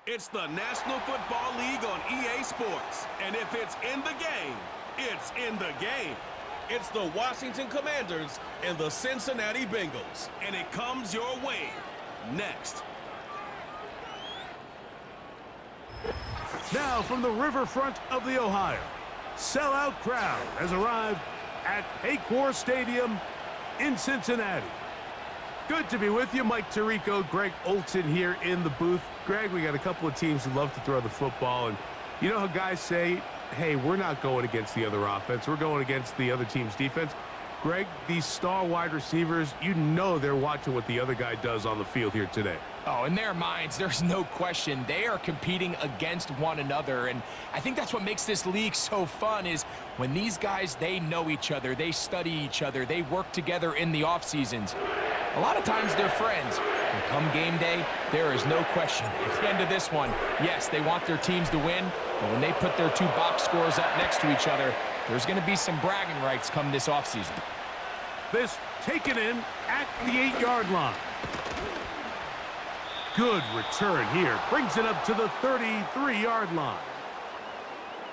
It's the National Football League on EA Sports. And if it's in the game, it's in the game. It's the Washington Commanders and the Cincinnati Bengals. And it comes your way next. Now from the riverfront of the Ohio, sellout crowd has arrived at Paycor Stadium in Cincinnati. Good to be with you. Mike Tirico, Greg Olson here in the booth. Greg, we got a couple of teams who love to throw the football, and you know how guys say, hey, we're not going against the other offense. We're going against the other team's defense. Greg, these star wide receivers, you know they're watching what the other guy does on the field here today. Oh, in their minds, there's no question. They are competing against one another, and I think that's what makes this league so fun is when these guys, they know each other, they study each other, they work together in the off seasons. A lot of times they're friends. But come game day, there is no question. At the end of this one, yes, they want their teams to win, but when they put their two box scores up next to each other, there's going to be some bragging rights come this offseason. This taken in at the 8-yard line. Good return here. Brings it up to the 33-yard line.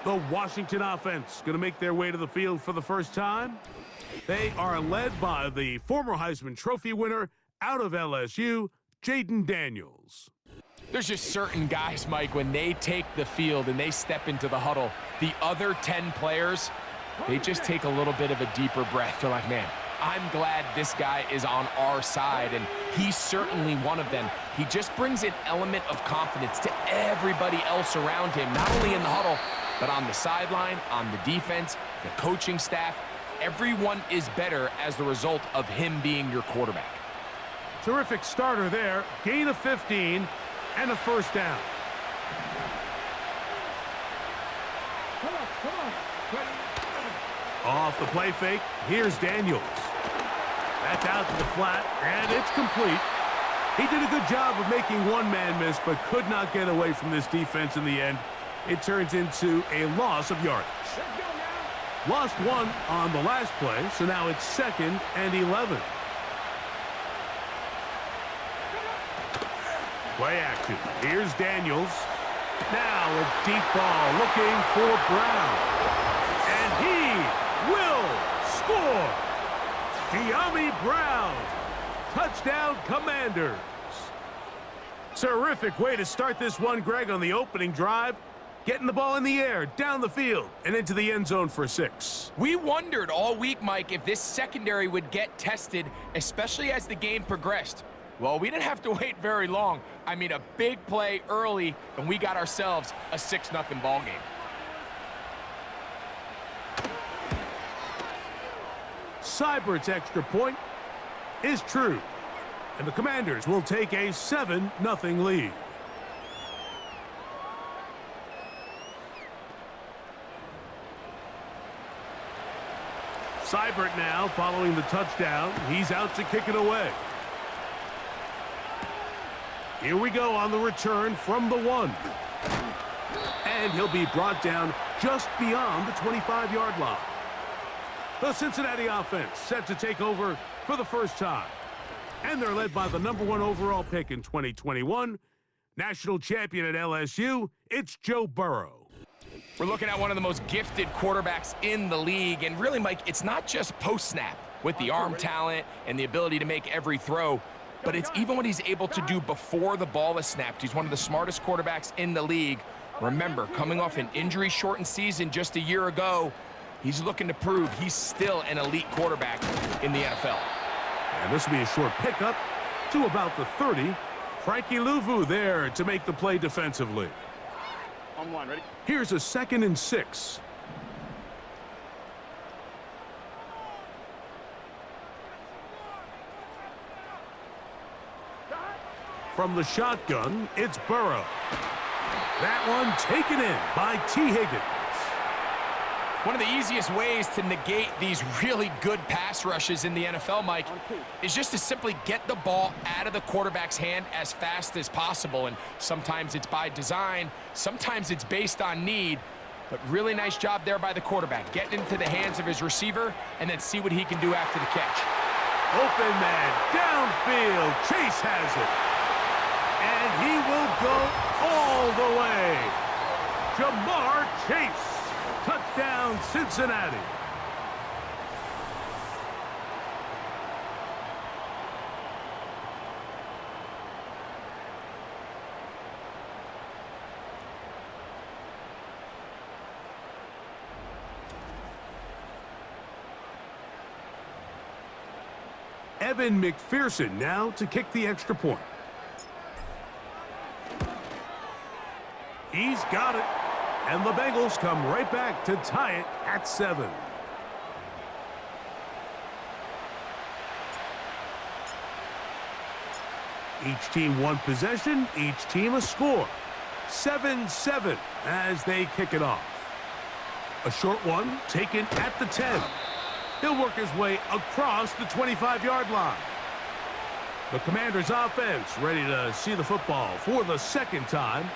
The Washington offense going to make their way to the field for the first time. They are led by the former Heisman Trophy winner out of LSU, Jaden Daniels. There's just certain guys, Mike, when they take the field and they step into the huddle, the other 10 players, they just take a little bit of a deeper breath. They're like, man, I'm glad this guy is on our side, and he's certainly one of them. He just brings an element of confidence to everybody else around him, not only in the huddle, but on the sideline, on the defense, the coaching staff. Everyone is better as the result of him being your quarterback. Terrific starter there. Gain of 15 and a first down. Off the play fake, here's Daniels. That's out to the flat, and it's complete. He did a good job of making one man miss, but could not get away from this defense in the end. It turns into a loss of yardage. Lost one on the last play, so now it's 2nd and 11. Play action. Here's Daniels. Now a deep ball looking for Brown. And he will score. De'Ami Brown. Touchdown, Commanders. Terrific way to start this one, Greg, on the opening drive. Getting the ball in the air, down the field, and into the end zone for 6. We wondered all week, Mike, if this secondary would get tested, especially as the game progressed. Well, we didn't have to wait very long. I mean, a big play early, and we got ourselves a 6-0 ball game. Seibert's extra point is true, and the Commanders will take a 7-0 lead. Seibert now following the touchdown. He's out to kick it away. Here we go on the return from the 1. And he'll be brought down just beyond the 25-yard line. The Cincinnati offense set to take over for the first time. And they're led by the #1 overall pick in 2021. National champion at LSU, it's Joe Burrow. We're looking at one of the most gifted quarterbacks in the league. And really, Mike, it's not just post-snap with the arm talent and the ability to make every throw, but it's even what he's able to do before the ball is snapped. He's one of the smartest quarterbacks in the league. Remember, coming off an injury-shortened season just a year ago, he's looking to prove he's still an elite quarterback in the NFL. And this will be a short pickup to about the 30. Frankie Louvu there to make the play defensively. On 1, ready? Here's a 2nd and 6. From the shotgun, it's Burrow. That one taken in by T. Higgins. One of the easiest ways to negate these really good pass rushes in the NFL, Mike, is just to simply get the ball out of the quarterback's hand as fast as possible. And sometimes it's by design, sometimes it's based on need. But really nice job there by the quarterback, getting into the hands of his receiver and then see what he can do after the catch. Open man, downfield, Chase has it. And he will go all Jamar Chase. Touchdown, Cincinnati. Evan McPherson now to kick the extra point. He's got it. And the Bengals come right back to tie it at 7. Each team one possession, each team a score. 7-7 as they kick it off. A short one taken at the 10. He'll work his way across the 25-yard line. The Commanders' offense ready to see the football for the second time.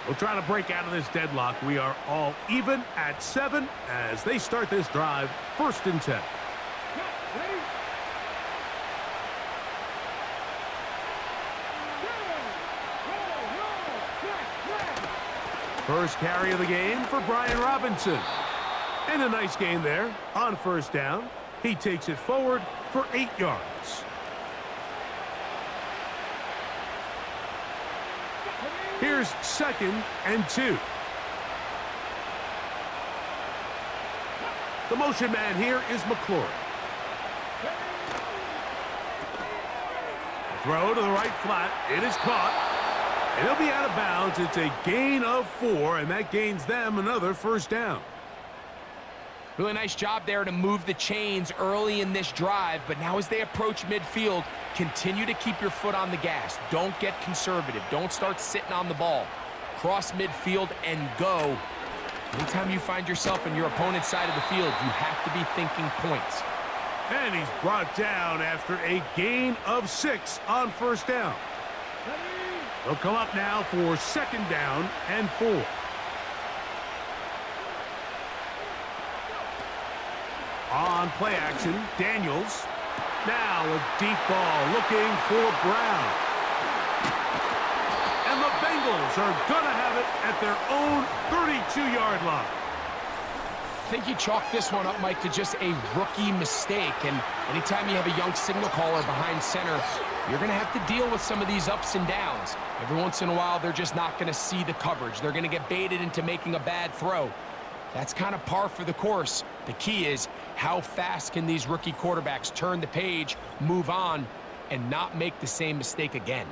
We'll try to break out of this deadlock. We are all even at 7 as they start this drive, 1st and 10. First carry of the game for Brian Robinson. And a nice gain there on 1st down. He takes it forward for 8 yards. Here's 2nd and 2. The motion man here is McClure. Throw to the right flat. It is caught. And he'll be out of bounds. It's a gain of 4, and that gains them another 1st down. Really nice job there to move the chains early in this drive, but now as they approach midfield, continue to keep your foot on the gas. Don't get conservative. Don't start sitting on the ball. Cross midfield and go. Anytime you find yourself in your opponent's side of the field, you have to be thinking points. And he's brought down after a gain of 6 on 1st down. They'll come up now for 2nd down and 4. On play action, Daniels. Now a deep ball looking for Brown. And the Bengals are going to have it at their own 32-yard line. I think you chalk this one up, Mike, to just a rookie mistake. And anytime you have a young signal caller behind center, you're going to have to deal with some of these ups and downs. Every once in a while, they're just not going to see the coverage. They're going to get baited into making a bad throw. That's kind of par for the course. The key is how fast can these rookie quarterbacks turn the page, move on, and not make the same mistake again.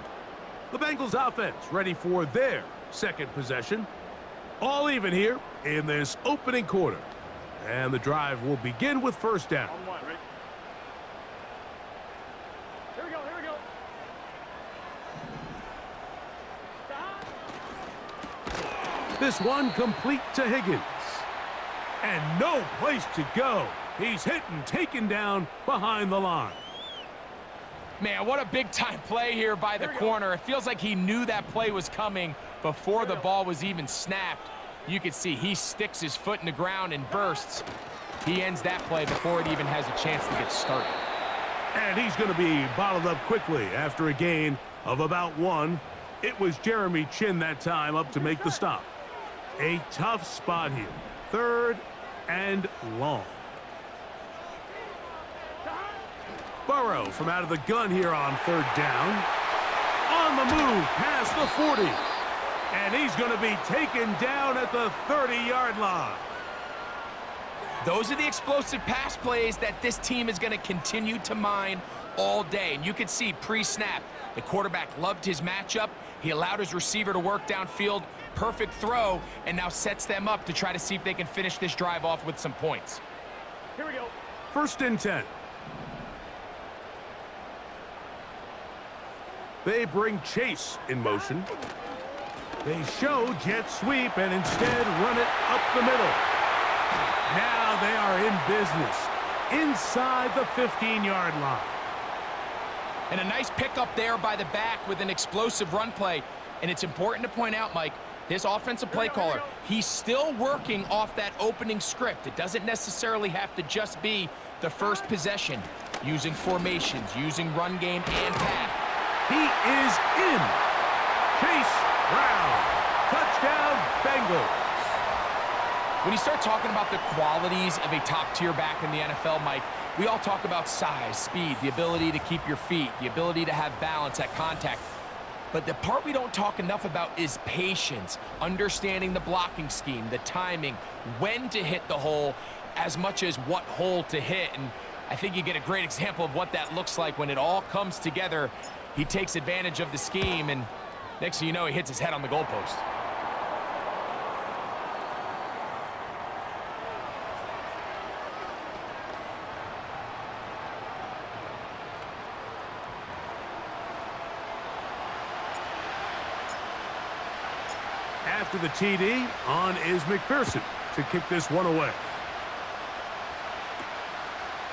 The Bengals offense ready for their 2nd possession. All even here in this opening quarter. And the drive will begin with 1st down. On 1, ready? Here we go, here we go. This one complete to Higgins. And no place to go. He's hit and taken down behind the line. Man, what a big-time play here by the corner. It feels like he knew that play was coming before the ball was even snapped. You can see he sticks his foot in the ground and bursts. He ends that play before it even has a chance to get started. And he's going to be bottled up quickly after a gain of about 1. It was Jeremy Chin that time up to make the stop. A tough spot here. 3rd and long. Burrow from out of the gun here on 3rd down. On the move past the 40. And he's going to be taken down at the 30-yard line. Those are the explosive pass plays that this team is going to continue to mine all day. And you can see pre-snap, the quarterback loved his matchup. He allowed his receiver to work downfield. Perfect throw, and now sets them up to try to see if they can finish this drive off with some points. Here we go. 1st and 10. They bring Chase in motion. They show jet sweep and instead run it up the middle. Now they are in business inside the 15-yard line. And a nice pickup there by the back with an explosive run play. And it's important to point out, Mike, this offensive play caller, he's still working off that opening script. It doesn't necessarily have to just be the first possession. Using formations, using run game and pass. He is in. Chase Brown. Touchdown, Bengals. When you start talking about the qualities of a top-tier back in the NFL, Mike, we all talk about size, speed, the ability to keep your feet, the ability to have balance at contact. But the part we don't talk enough about is patience, understanding the blocking scheme, the timing, when to hit the hole, as much as what hole to hit. And I think you get a great example of what that looks like when it all comes together. He takes advantage of the scheme, and next thing you know, he hits his head on the goalpost. After the TD, on is McPherson to kick this one away.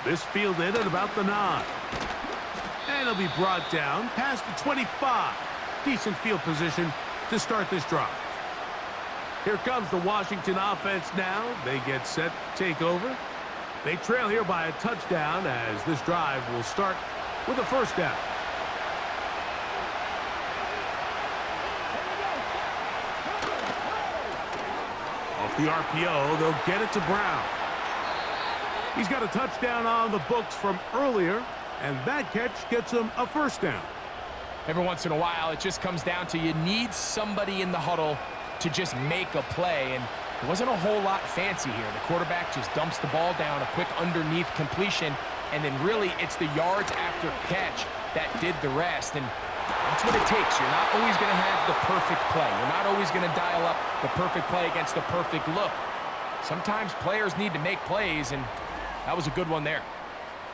This fielded at about the 9. And it'll be brought down past the 25. Decent field position to start this drive. Here comes the Washington offense now. They get set to take over. They trail here by a touchdown as this drive will start with a first down. Off the RPO, they'll get it to Brown. He's got a touchdown on the books from earlier, and that catch gets him a first down. Every once in a while, it just comes down to you need somebody in the huddle to just make a play, and it wasn't a whole lot fancy here. The quarterback just dumps the ball down, a quick underneath completion, and then really it's the yards after catch that did the rest, and that's what it takes. You're not always going to have the perfect play. You're not always going to dial up the perfect play against the perfect look. Sometimes players need to make plays, and that was a good one there.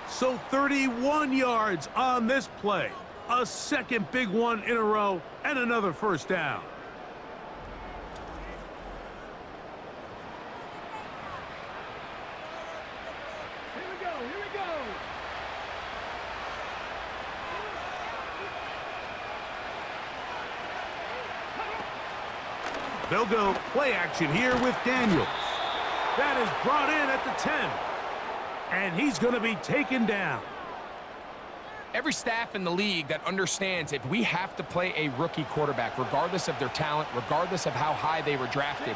So 31 yards on this play. A second big one in a row, and another first down. Here we go, here we go. They'll go play action here with Daniels. That is brought in at the 10. And he's going to be taken down. Every staff in the league that understands if we have to play a rookie quarterback, regardless of their talent, regardless of how high they were drafted,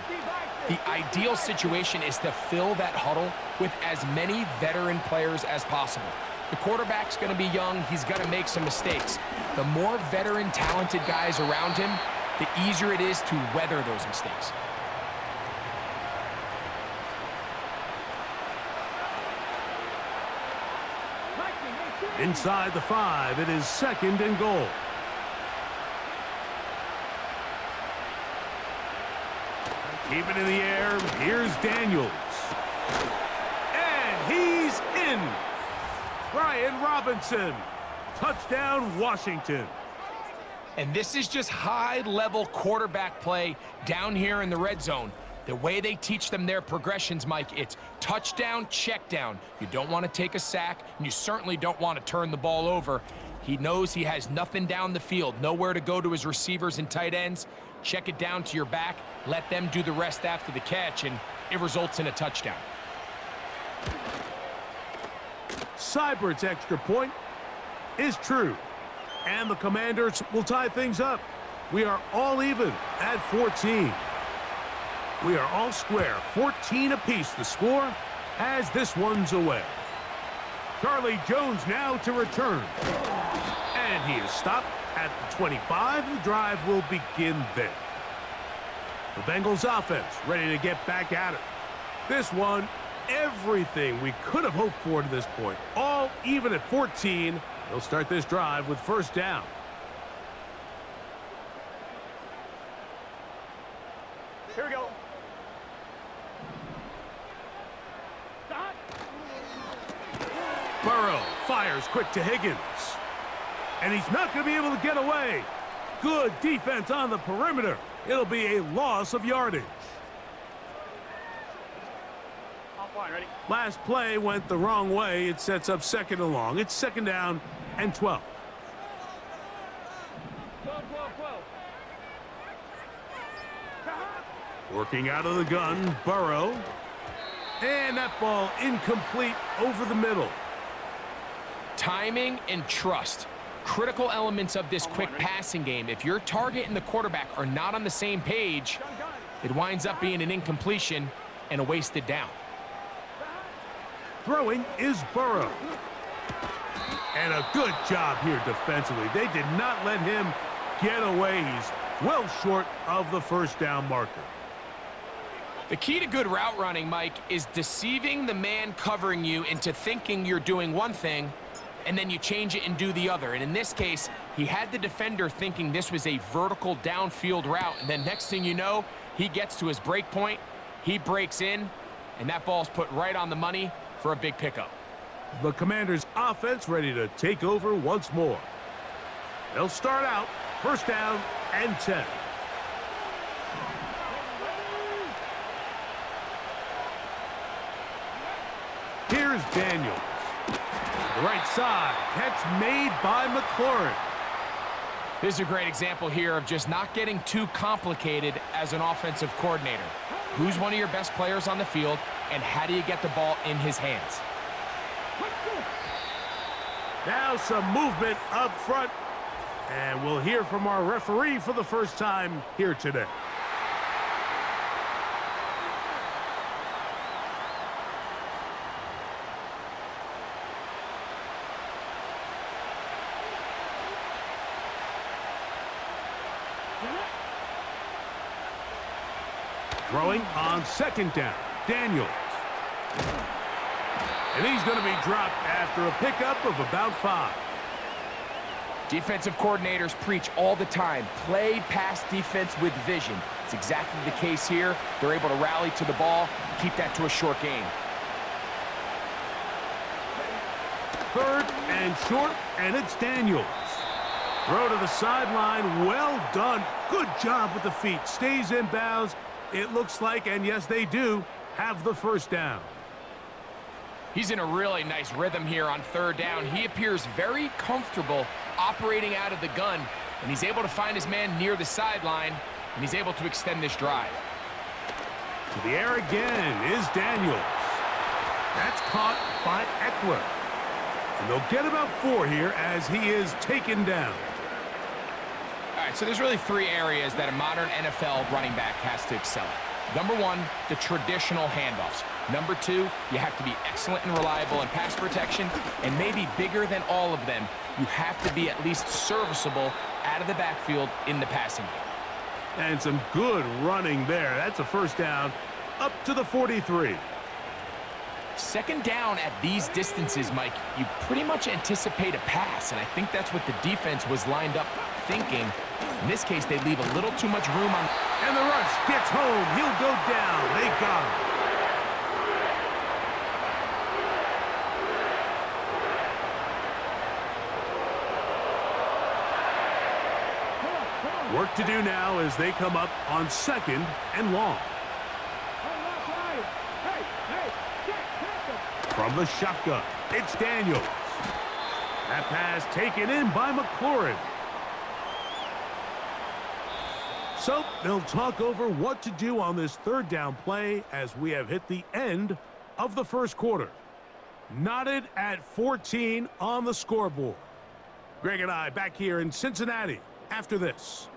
the ideal situation is to fill that huddle with as many veteran players as possible. The quarterback's going to be young. He's going to make some mistakes. The more veteran, talented guys around him, the easier it is to weather those mistakes. Inside the 5, it is second and goal. Keep it in the air. Here's Daniels. And he's in. Brian Robinson. Touchdown, Washington. And this is just high-level quarterback play down here in the red zone. The way they teach them their progressions, Mike, it's touchdown, check down. You don't want to take a sack, and you certainly don't want to turn the ball over. He knows he has nothing down the field, nowhere to go to his receivers and tight ends. Check it down to your back, let them do the rest after the catch, and it results in a touchdown. Seibert's extra point is true. And the Commanders will tie things up. We are all even at 14. We are all square, 14 apiece. The score as this one's away. Charlie Jones now to return. And he is stopped at the 25. The drive will begin there. The Bengals offense ready to get back at it. This one, everything we could have hoped for to this point. All even at 14. They'll start this drive with first down. Here we go. Burrow fires quick to Higgins. And he's not going to be able to get away. Good defense on the perimeter. It'll be a loss of yardage. Offline, ready? Last play went the wrong way. It sets up second and long. It's second down and 12. 12, 12, 12. Working out of the gun, Burrow. And that ball incomplete over the middle. Timing and trust. Critical elements of this quick passing game. If your target and the quarterback are not on the same page, it winds up being an incompletion, and a wasted down. Throwing is Burrow. And a good job here defensively. They did not let him get away. He's well short of the first down marker. The key to good route running, Mike, is deceiving the man covering you into thinking you're doing one thing, and then you change it and do the other. And in this case, he had the defender thinking this was a vertical downfield route, and then next thing you know, he gets to his break point, he breaks in, and that ball's put right on the money for a big pickup. The Commanders' offense ready to take over once more. They'll start out first down and 10. Here's Daniels. The right side. Catch made by McLaurin. This is a great example here of just not getting too complicated as an offensive coordinator. Who's one of your best players on the field, and how do you get the ball in his hands? Now some movement up front. And we'll hear from our referee for the first time here today. Throwing on second down. Daniels. And he's going to be dropped after a pickup of about 5. Defensive coordinators preach all the time, play pass defense with vision. It's exactly the case here. They're able to rally to the ball, keep that to a short gain. Third and short, and it's Daniels. Throw to the sideline, well done. Good job with the feet, stays in bounds. It looks like, and yes they do, have the first down. He's in a really nice rhythm here on third down. He appears very comfortable operating out of the gun, and he's able to find his man near the sideline, and he's able to extend this drive. To the air again is Daniels. That's caught by Eckler. And they'll get about 4 here as he is taken down. All right, so there's really 3 areas that a modern NFL running back has to excel at. Number 1, the traditional handoffs. Number 2, you have to be excellent and reliable in pass protection, and maybe bigger than all of them, you have to be at least serviceable out of the backfield in the passing game. And some good running there. That's a first down up to the 43. Second down at these distances, Mike, you pretty much anticipate a pass, and I think that's what the defense was lined up thinking. In this case, they leave a little too much room on. And the rush gets home. He'll go down. They got him. Work to do now as they come up on second and long. From the shotgun, it's Daniels. That pass taken in by McLaurin. So they'll talk over what to do on this third down play as we have hit the end of the first quarter. Knotted at 14 on the scoreboard. Greg and I back here in Cincinnati after this.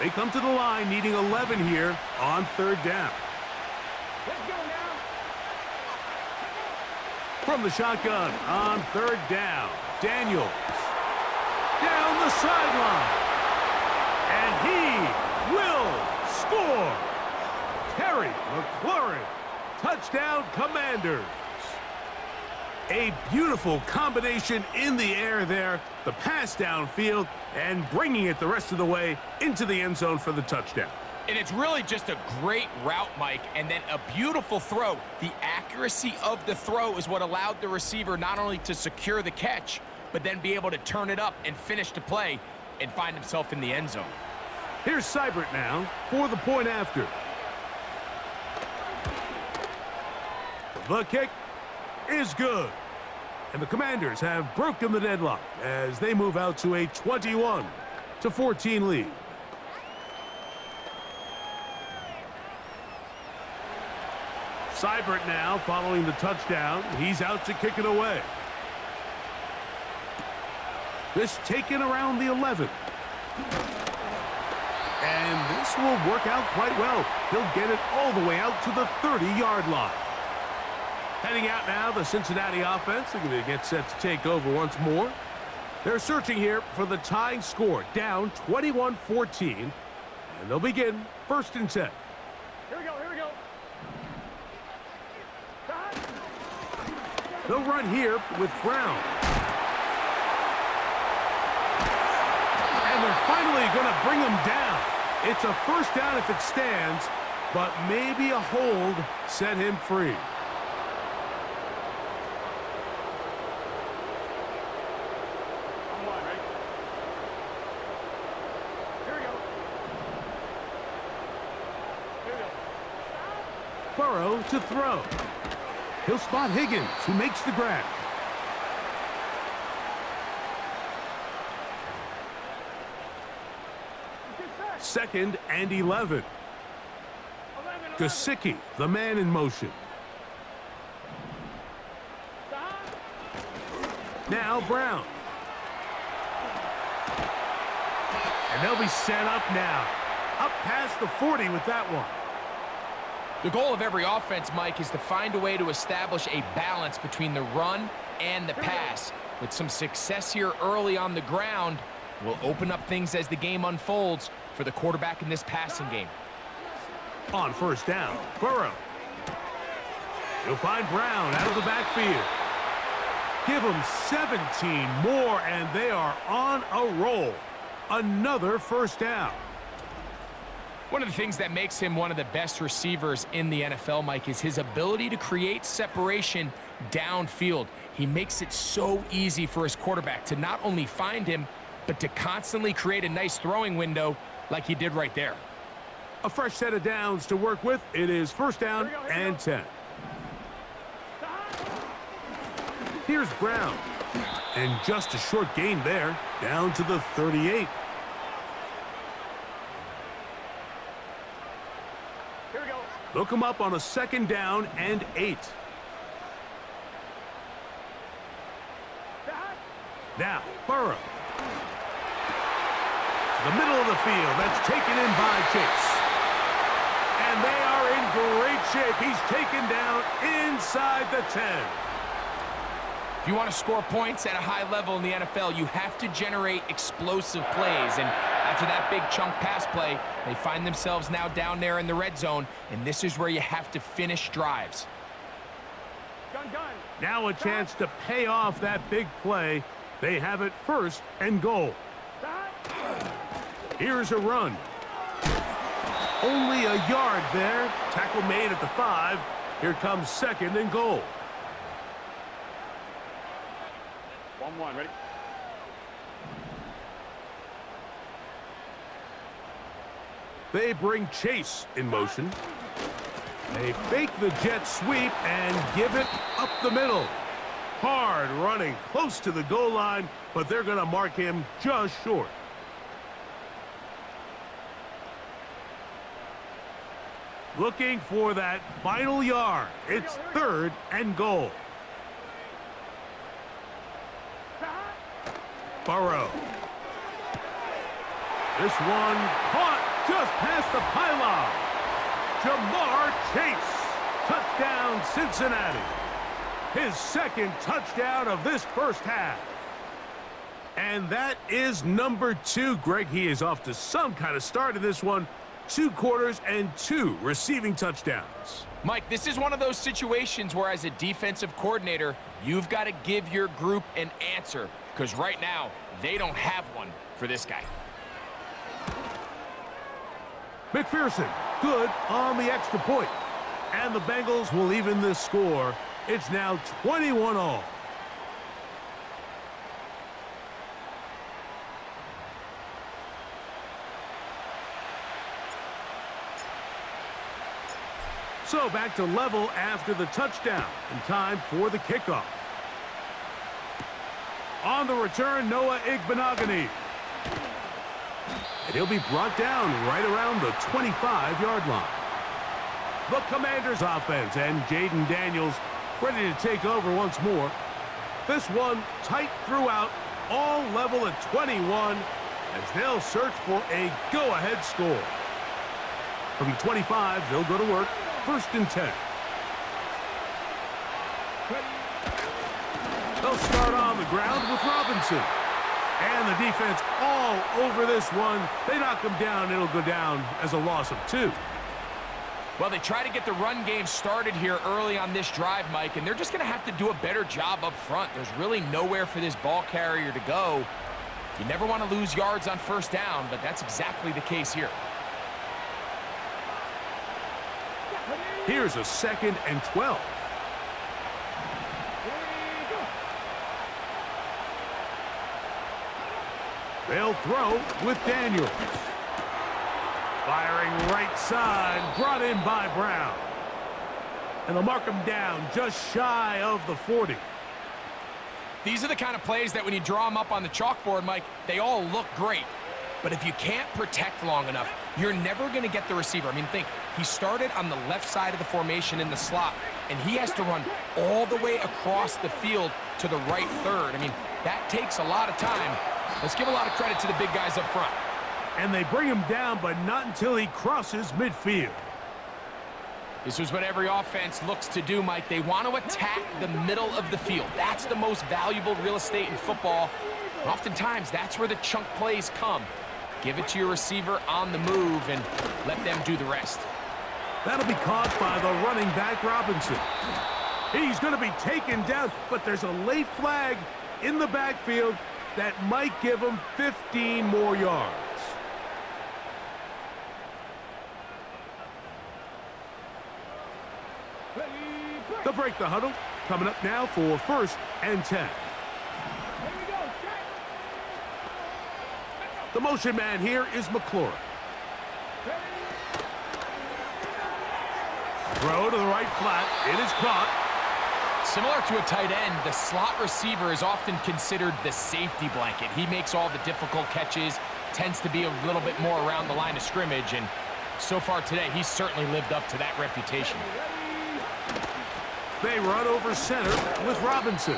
They come to the line needing 11 here on third down. Let's go now. From the shotgun on third down, Daniels down the sideline. And he will score. Terry McLaurin, touchdown Commanders. A beautiful combination in the air there, the pass downfield, and bringing it the rest of the way into the end zone for the touchdown. And it's really just a great route, Mike, and then a beautiful throw. The accuracy of the throw is what allowed the receiver not only to secure the catch, but then be able to turn it up and finish the play and find himself in the end zone. Here's Seibert now for the point after. The kick is good. And the Commanders have broken the deadlock as they move out to a 21-14 lead. Seibert now following the touchdown. He's out to kick it away. This taken around the 11. And this will work out quite well. He'll get it all the way out to the 30-yard line. Heading out now, the Cincinnati offense. They're going to get set to take over once more. They're searching here for the tying score, down 21-14. And they'll begin 1st and 10. Here we go, here we go. They'll run here with Brown. And they're finally going to bring him down. It's a 1st down if it stands, but maybe a hold set him free. Burrow to throw. He'll spot Higgins, who makes the grab. Second and 11. Gesicki, the man in motion. Now Brown. And they'll be set up now. Up past the 40 with that one. The goal of every offense, Mike, is to find a way to establish a balance between the run and the pass. With some success here early on the ground, will open up things as the game unfolds for the quarterback in this passing game. On 1st down, Burrow. He'll find Brown out of the backfield. Give them 17 more, and they are on a roll. Another 1st down. One of the things that makes him one of the best receivers in the NFL, Mike, is his ability to create separation downfield. He makes it so easy for his quarterback to not only find him, but to constantly create a nice throwing window like he did right there. A fresh set of downs to work with. It is 1st down and 10. Here's Brown. And just a short gain there, down to the 38. They'll come up on a 2nd down and 8. Now, Burrow. To the middle of the field. That's taken in by Chase. And they are in great shape. He's taken down inside the 10. If you want to score points at a high level in the NFL, you have to generate explosive plays. And after that big chunk pass play, they find themselves now down there in the red zone, and this is where you have to finish drives. Now a chance to pay off that big play. They have it 1st and goal. Here's a run. Only a yard there. Tackle made at the 5. Here comes 2nd and goal. 1-1, ready? They bring Chase in motion. They fake the jet sweep and give it up the middle. Hard running close to the goal line, but they're going to mark him just short. Looking for that final yard. It's 3rd and goal. Burrow. This one caught just past the pylon. Jamar Chase. Touchdown, Cincinnati. His 2nd touchdown of this 1st half. And that is number 2, Greg. He is off to some kind of start in this one. 2 quarters and 2 receiving touchdowns. Mike, this is one of those situations where as a defensive coordinator, you've got to give your group an answer, because right now, they don't have one for this guy. McPherson, good on the extra point. And the Bengals will even this score. It's now 21-all. So back to level after the touchdown, and time for the kickoff. On the return, Noah Igbenogany. And he'll be brought down right around the 25-yard line. The Commanders offense and Jaden Daniels ready to take over once more. This one tight throughout, all level at 21 as they'll search for a go-ahead score. From the 25, they'll go to work. 1st and 10. They'll start on the ground with Robinson. And the defense all over this one. They knock him down. It'll go down as a loss of 2. Well, they try to get the run game started here early on this drive, Mike, and they're just going to have to do a better job up front. There's really nowhere for this ball carrier to go. You never want to lose yards on 1st down, but that's exactly the case here. Here's a 2nd and 12. They'll throw with Daniels. Firing right side, brought in by Brown. And they'll mark him down just shy of the 40. These are the kind of plays that when you draw them up on the chalkboard, Mike, they all look great. But if you can't protect long enough, you're never going to get the receiver. I mean, think, he started on the left side of the formation in the slot, and he has to run all the way across the field to the right third. I mean, that takes a lot of time. Let's give a lot of credit to the big guys up front. And they bring him down, but not until he crosses midfield. This is what every offense looks to do, Mike. They want to attack the middle of the field. That's the most valuable real estate in football. And oftentimes, that's where the chunk plays come. Give it to your receiver on the move and let them do the rest. That'll be caught by the running back, Robinson. He's going to be taken down, but there's a late flag in the backfield that might give him 15 more yards. They'll break the huddle. Coming up now for 1st and 10. The motion man here is McLaurin. Throw to the right flat. It is caught. Similar to a tight end, the slot receiver is often considered the safety blanket. He makes all the difficult catches, tends to be a little bit more around the line of scrimmage, and so far today, he's certainly lived up to that reputation. They run over center with Robinson.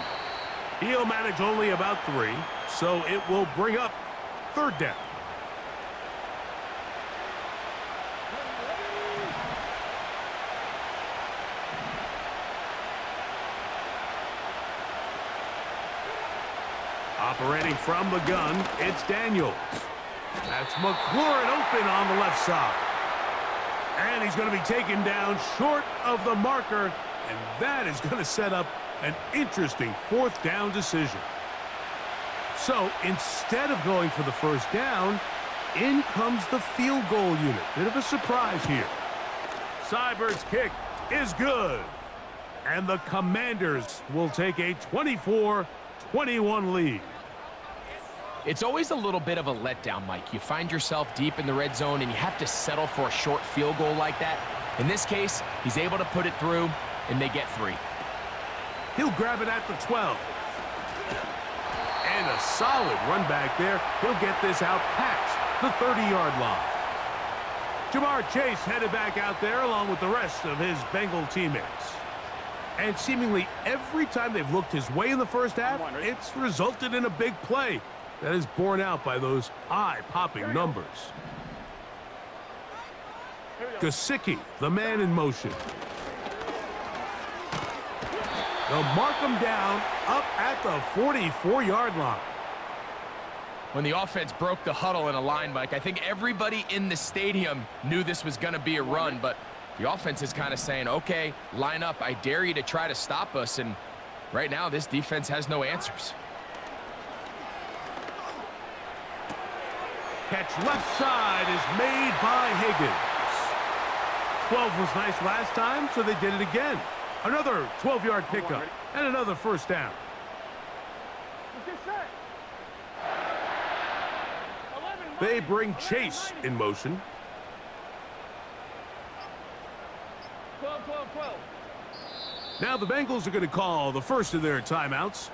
He'll manage only about 3, so it will bring up 3rd down. Operating from the gun, it's Daniels. That's McLaurin open on the left side. And he's going to be taken down short of the marker, and that is going to set up an interesting 4th down decision. So instead of going for the 1st down, in comes the field goal unit. Bit of a surprise here. Seibert's kick is good. And the Commanders will take a 24-21 lead. It's always a little bit of a letdown, Mike. You find yourself deep in the red zone and you have to settle for a short field goal like that. In this case, he's able to put it through, and they get 3. He'll grab it at the 12. And a solid run back there. He'll get this out past the 30-yard line. Jamar Chase headed back out there along with the rest of his Bengal teammates. And seemingly every time they've looked his way in the first half, it's resulted in a big play that is borne out by those eye-popping numbers. Gesicki, the man in motion. They'll mark him down up at the 44-yard line. When the offense broke the huddle in a line, Mike, I think everybody in the stadium knew this was going to be a run, but the offense is kind of saying, okay, line up. I dare you to try to stop us, and right now this defense has no answers. Catch left side is made by Higgins. 12 was nice last time, so they did it again. Another 12-yard pickup and another 1st down. They bring Chase in motion. 12, 12, 12. Now the Bengals are going to call the first of their timeouts.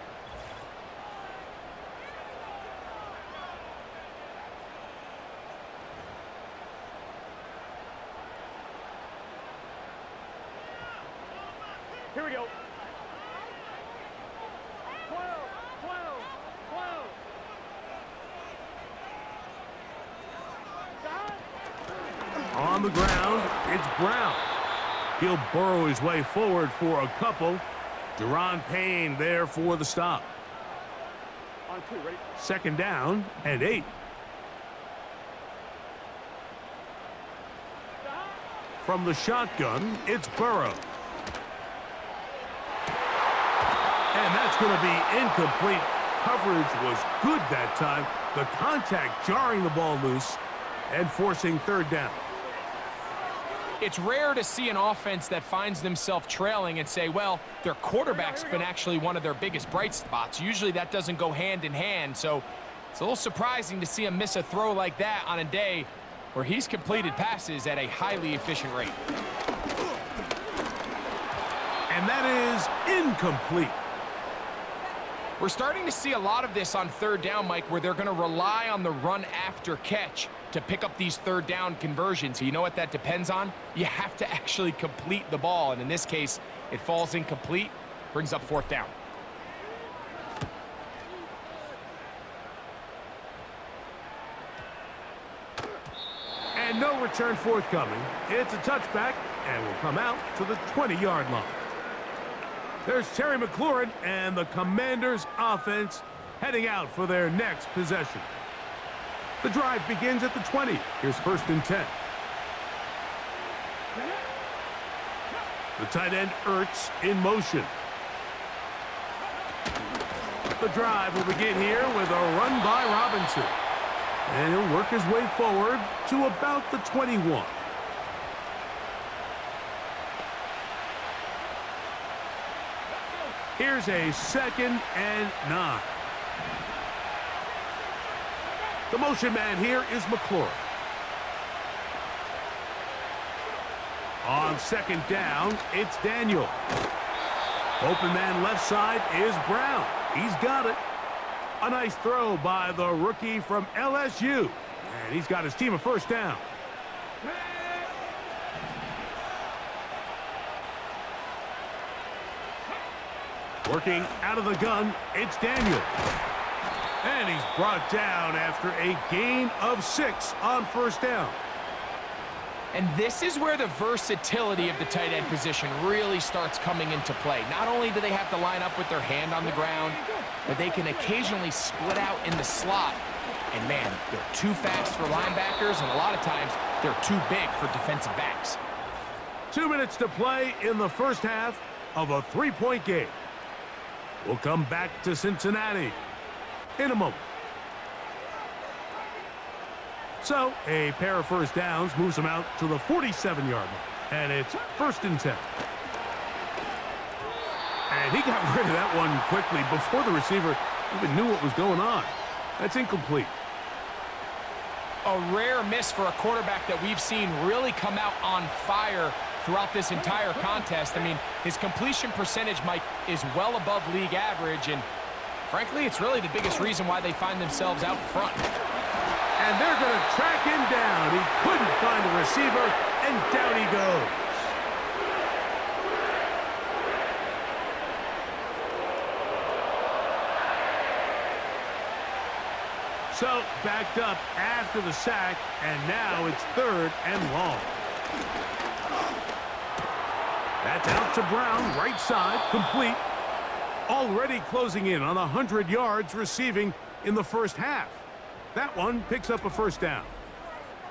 Here we go. 12, 12, 12. On the ground, it's Brown. He'll burrow his way forward for a couple. Deron Payne there for the stop. On 2, ready? Second down and 8. From the shotgun, it's Burrow. And that's going to be incomplete. Coverage was good that time. The contact jarring the ball loose and forcing third down. It's rare to see an offense that finds themselves trailing and say, well, their quarterback's been actually one of their biggest bright spots. Usually that doesn't go hand in hand, so it's a little surprising to see him miss a throw like that on a day where he's completed passes at a highly efficient rate. And that is incomplete. We're starting to see a lot of this on third down, Mike, where they're going to rely on the run after catch to pick up these third down conversions. You know what that depends on? You have to actually complete the ball, and in this case, it falls incomplete, brings up fourth down. And no return forthcoming. It's a touchback and will come out to the 20-yard line. There's Terry McLaurin and the Commanders' offense heading out for their next possession. The drive begins at the 20. Here's first and 10. The tight end Ertz in motion. The drive will begin here with a run by Robinson. And he'll work his way forward to about the 21. Here's a second and 9. The motion man here is McLaurin. On second down, it's Daniel. Open man left side is Brown. He's got it. A nice throw by the rookie from LSU. And he's got his team a first down. Working out of the gun, it's Daniel. And he's brought down after a gain of 6 on first down. And this is where the versatility of the tight end position really starts coming into play. Not only do they have to line up with their hand on the ground, but they can occasionally split out in the slot. And man, they're too fast for linebackers, and a lot of times they're too big for defensive backs. 2 minutes to play in the first half of a 3-point game. We'll come back to Cincinnati in a moment. So, a pair of first downs moves them out to the 47-yard line. And it's first and 10. And he got rid of that one quickly before the receiver even knew what was going on. That's incomplete. A rare miss for a quarterback that we've seen really come out on fire throughout this entire contest. I mean, his completion percentage, Mike, is well above league average, and frankly, it's really the biggest reason why they find themselves out front. And they're going to track him down. He couldn't find a receiver, and down he goes. So, backed up after the sack, and now it's third and long. That's out to Brown, right side, complete. Already closing in on 100 yards receiving in the first half. That one picks up a first down.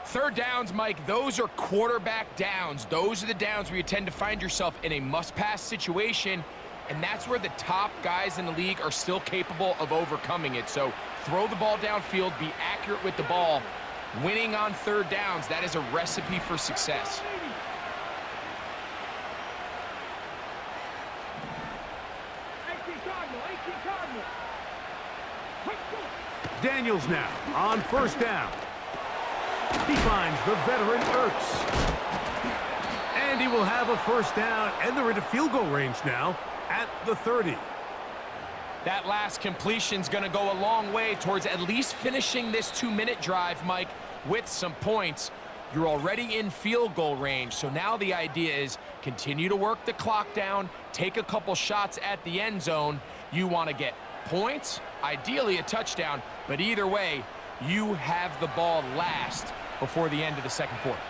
Third downs, Mike, those are quarterback downs. Those are the downs where you tend to find yourself in a must-pass situation, and that's where the top guys in the league are still capable of overcoming it. So throw the ball downfield, be accurate with the ball. Winning on third downs, that is a recipe for success. Daniels now on first down. He finds the veteran Ertz. And he will have a first down, and they're into field goal range now at the 30. That last completion's going to go a long way towards at least finishing this 2-minute drive, Mike, with some points. You're already in field goal range, so now the idea is continue to work the clock down, take a couple shots at the end zone. You want to get points, ideally a touchdown, but either way, you have the ball last before the end of the second quarter.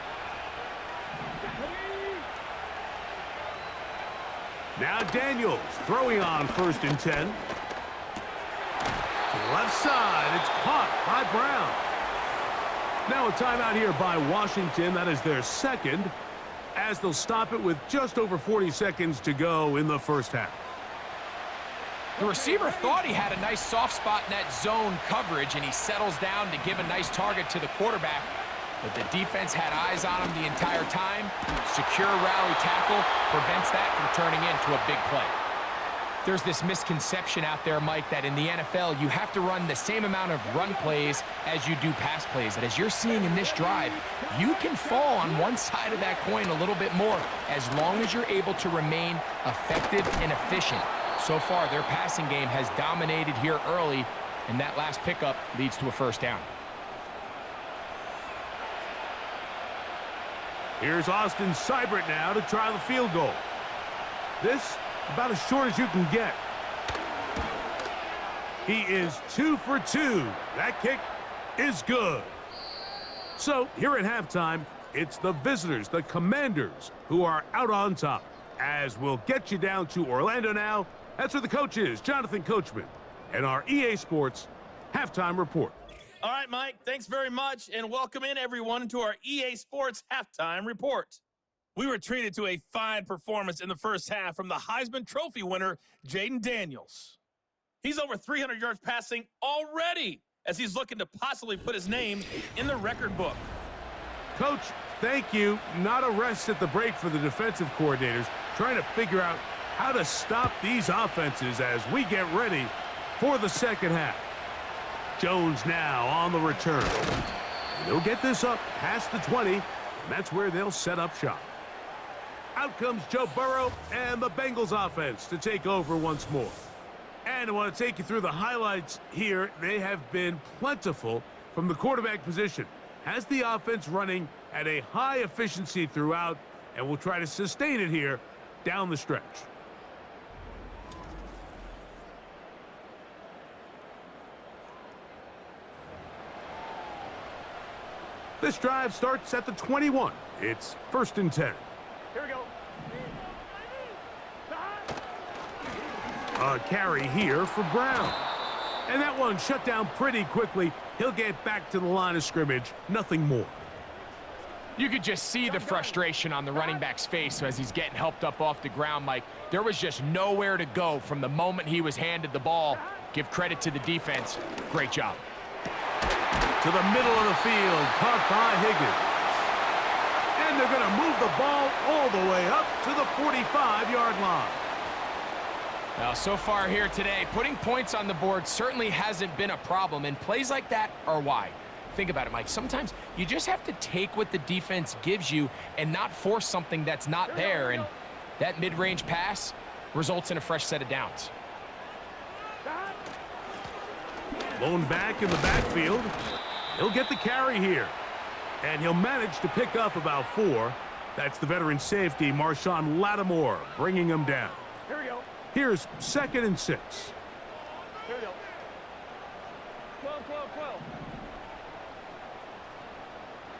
Now Daniels throwing on 1st and 10. To the left side, it's caught by Brown. Now a timeout here by Washington. That is their second, as they'll stop it with just over 40 seconds to go in the first half. The receiver thought he had a nice soft spot in that zone coverage, and he settles down to give a nice target to the quarterback. But the defense had eyes on him the entire time. Secure rally tackle prevents that from turning into a big play. There's this misconception out there, Mike, that in the NFL, you have to run the same amount of run plays as you do pass plays. And as you're seeing in this drive, you can fall on one side of that coin a little bit more as long as you're able to remain effective and efficient. So far, their passing game has dominated here early, and that last pickup leads to a first down. Here's Austin Seibert now to try the field goal. This about as short as you can get. He is 2 for 2. That kick is good. So here at halftime, it's the visitors, the Commanders, who are out on top. As we'll get you down to Orlando now, that's where the coach is, Jonathan Coachman, and our EA Sports halftime report. All right, Mike, thanks very much, and welcome in, everyone, to our EA Sports Halftime Report. We were treated to a fine performance in the first half from the Heisman Trophy winner, Jaden Daniels. He's over 300 yards passing already as he's looking to possibly put his name in the record book. Coach, thank you. Not a rest at the break for the defensive coordinators, trying to figure out how to stop these offenses as we get ready for the second half. Jones now on the return. They'll get this up past the 20, and that's where they'll set up shop. Out comes Joe Burrow and the Bengals offense to take over once more. And I want to take you through the highlights here. They have been plentiful from the quarterback position. Has the offense running at a high efficiency throughout, and we'll try to sustain it here down the stretch. This drive starts at the 21. It's 1st and 10. Here we go. A carry here for Brown. And that one shut down pretty quickly. He'll get back to the line of scrimmage. Nothing more. You could just see the frustration on the running back's face as he's getting helped up off the ground, Mike. There was just nowhere to go from the moment he was handed the ball. Give credit to the defense. Great job. To the middle of the field, caught by Higgins. And they're going to move the ball all the way up to the 45-yard line. Now, so far here today, putting points on the board certainly hasn't been a problem, and plays like that are why. Think about it, Mike. Sometimes you just have to take what the defense gives you and not force something that's not there, and that mid-range pass results in a fresh set of downs. Blown back in the backfield. He'll get the carry here. And he'll manage to pick up about 4. That's the veteran safety, Marshawn Lattimore, bringing him down. Here we go. Here's 2nd and 6. Here we go. 12, 12, 12.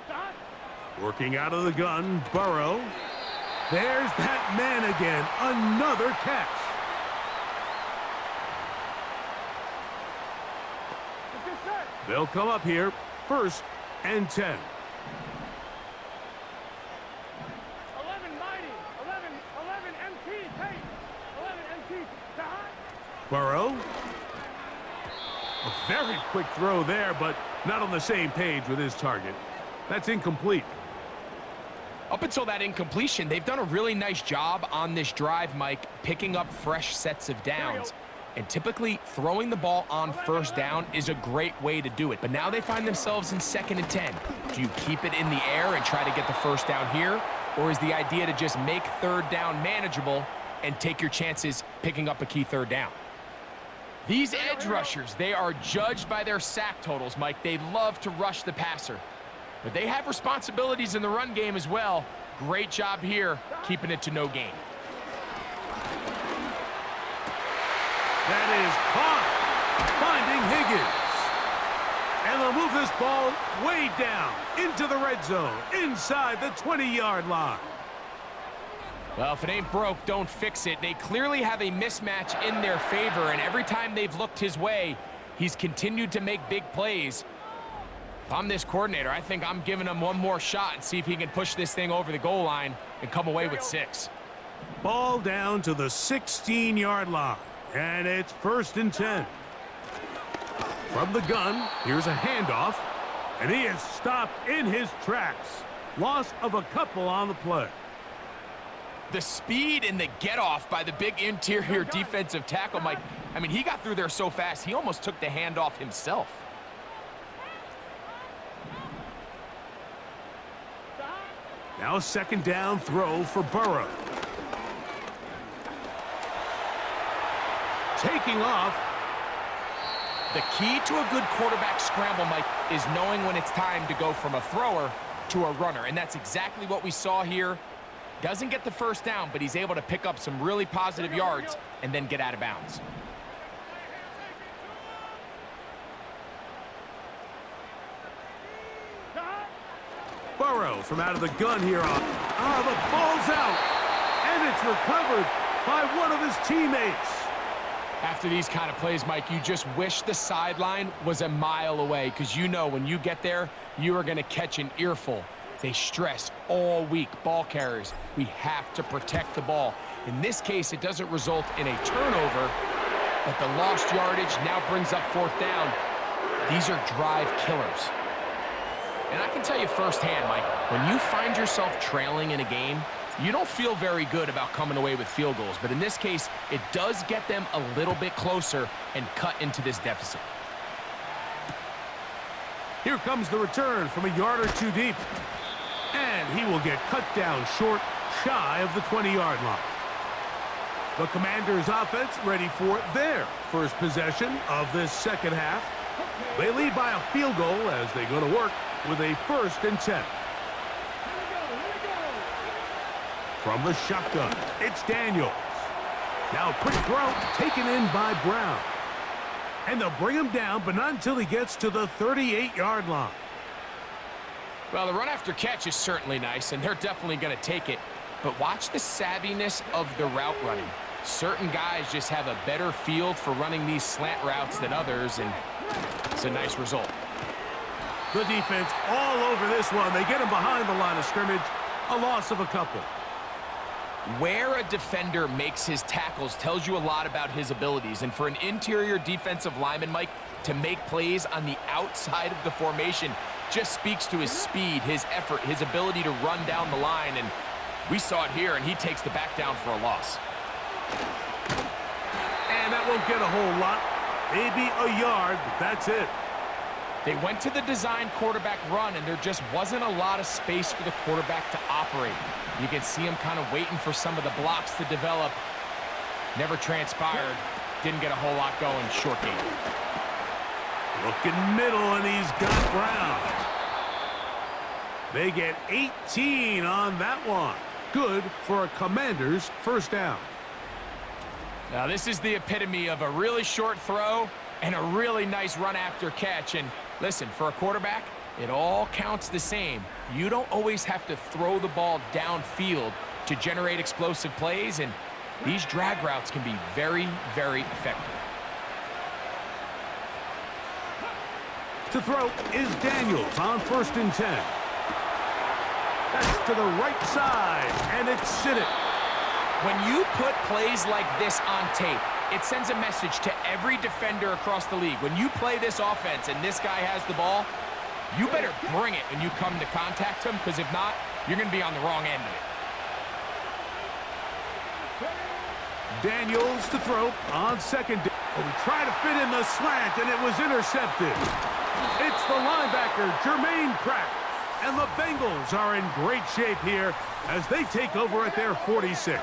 Stop. Working out of the gun, Burrow. There's that man again. Another catch. Get this set. They'll come up here, 1st and 10. 11 mighty. 11 MT. Hey. 11 MT. Stop. Burrow. A very quick throw there, but not on the same page with his target. That's incomplete. Up until that incompletion, they've done a really nice job on this drive, Mike, picking up fresh sets of downs. And typically, throwing the ball on 1st down is a great way to do it. But now they find themselves in 2nd and 10. Do you keep it in the air and try to get the 1st down here? Or is the idea to just make 3rd down manageable and take your chances picking up a key 3rd down? These edge rushers, they are judged by their sack totals, Mike. They love to rush the passer. But they have responsibilities in the run game as well. Great job here, keeping it to no gain. That is caught, finding Higgins. And they'll move this ball way down into the red zone, inside the 20-yard line. Well, if it ain't broke, don't fix it. They clearly have a mismatch in their favor, and every time they've looked his way, he's continued to make big plays. If I'm this coordinator, I think I'm giving him one more shot and see if he can push this thing over the goal line and come away with 6. Ball down to the 16-yard line, and it's 1st and 10. From the gun, here's a handoff, and he is stopped in his tracks. Loss of a couple on the play. The speed and the get-off by the big interior defensive tackle, Mike, I mean, he got through there so fast, he almost took the handoff himself. Now a 2nd down throw for Burrow. Taking off. The key to a good quarterback scramble, Mike, is knowing when it's time to go from a thrower to a runner, and that's exactly what we saw here. Doesn't get the 1st down, but he's able to pick up some really positive yards and then get out of bounds. Burrow from out of the gun here. The ball's out, and it's recovered by one of his teammates. After these kind of plays, Mike, you just wish the sideline was a mile away, because you know when you get there, you are going to catch an earful. They stress all week, ball carriers, we have to protect the ball. In this case, it doesn't result in a turnover, but the lost yardage now brings up 4th down. These are drive killers. And I can tell you firsthand, Mike, when you find yourself trailing in a game, you don't feel very good about coming away with field goals. But in this case, it does get them a little bit closer and cut into this deficit. Here comes the return from a yard or 2 deep. And he will get cut down short, shy of the 20-yard line. The Commanders' offense ready for their first possession of this 2nd half. They lead by a field goal as they go to work with a 1st and 10. From the shotgun, it's Daniels. Now a quick throw taken in by Brown. And they'll bring him down, but not until he gets to the 38-yard line. Well, the run after catch is certainly nice, and they're definitely going to take it. But watch the savviness of the route running. Certain guys just have a better feel for running these slant routes than others, and it's a nice result. The defense all over this one. They get him behind the line of scrimmage. A loss of a couple. Where a defender makes his tackles tells you a lot about his abilities. And for an interior defensive lineman, Mike, to make plays on the outside of the formation just speaks to his speed, his effort, his ability to run down the line. And we saw it here, and he takes the back down for a loss. And that won't get a whole lot. Maybe a yard, but that's it. They went to the design quarterback run, and there just wasn't a lot of space for the quarterback to operate. You can see him kind of waiting for some of the blocks to develop. Never transpired. Didn't get a whole lot going. Short game. Looking middle, and he's got Brown. They get 18 on that one. Good for a Commander's 1st down. Now, this is the epitome of a really short throw and a really nice run after catch. And listen, for a quarterback, it all counts the same. You don't always have to throw the ball downfield to generate explosive plays, and these drag routes can be very, very effective. To throw is Daniels on 1st and 10. That's to the right side, and it's Siddick. When you put plays like this on tape, it sends a message to every defender across the league. When you play this offense and this guy has the ball, you better bring it when you come to contact him, because if not, you're going to be on the wrong end of it. Daniels to throw on 2nd down. We try to fit in the slant, and it was intercepted. It's the linebacker, Jermaine Pratt. And the Bengals are in great shape here as they take over at their 46.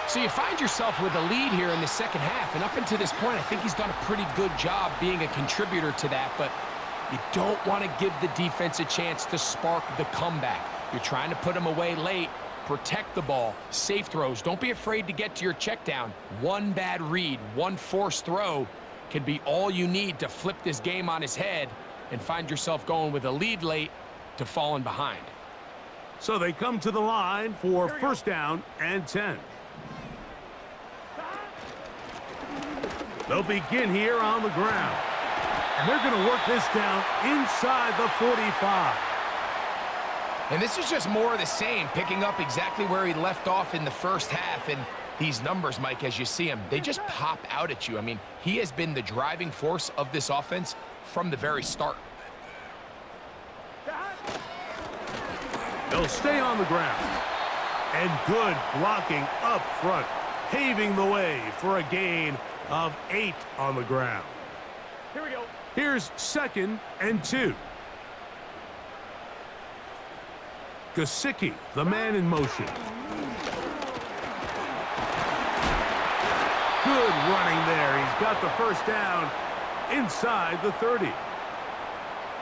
So you find yourself with a lead here in the 2nd half, and up until this point, I think he's done a pretty good job being a contributor to that, but you don't want to give the defense a chance to spark the comeback. You're trying to put them away late, protect the ball, safe throws. Don't be afraid to get to your check down. One bad read, one forced throw can be all you need to flip this game on his head and find yourself going with a lead late to falling behind. So they come to the line for first down and 10. They'll begin here on the ground. And they're going to work this down inside the 45. And this is just more of the same, picking up exactly where he left off in the first half. And these numbers, Mike, as you see them, they just pop out at you. I mean, he has been the driving force of this offense from the very start. They'll stay on the ground. And good blocking up front, paving the way for a gain of 8 on the ground. Here we go. Here's 2nd and 2. Gesicki, the man in motion. Good running there. He's got the first down inside the 30.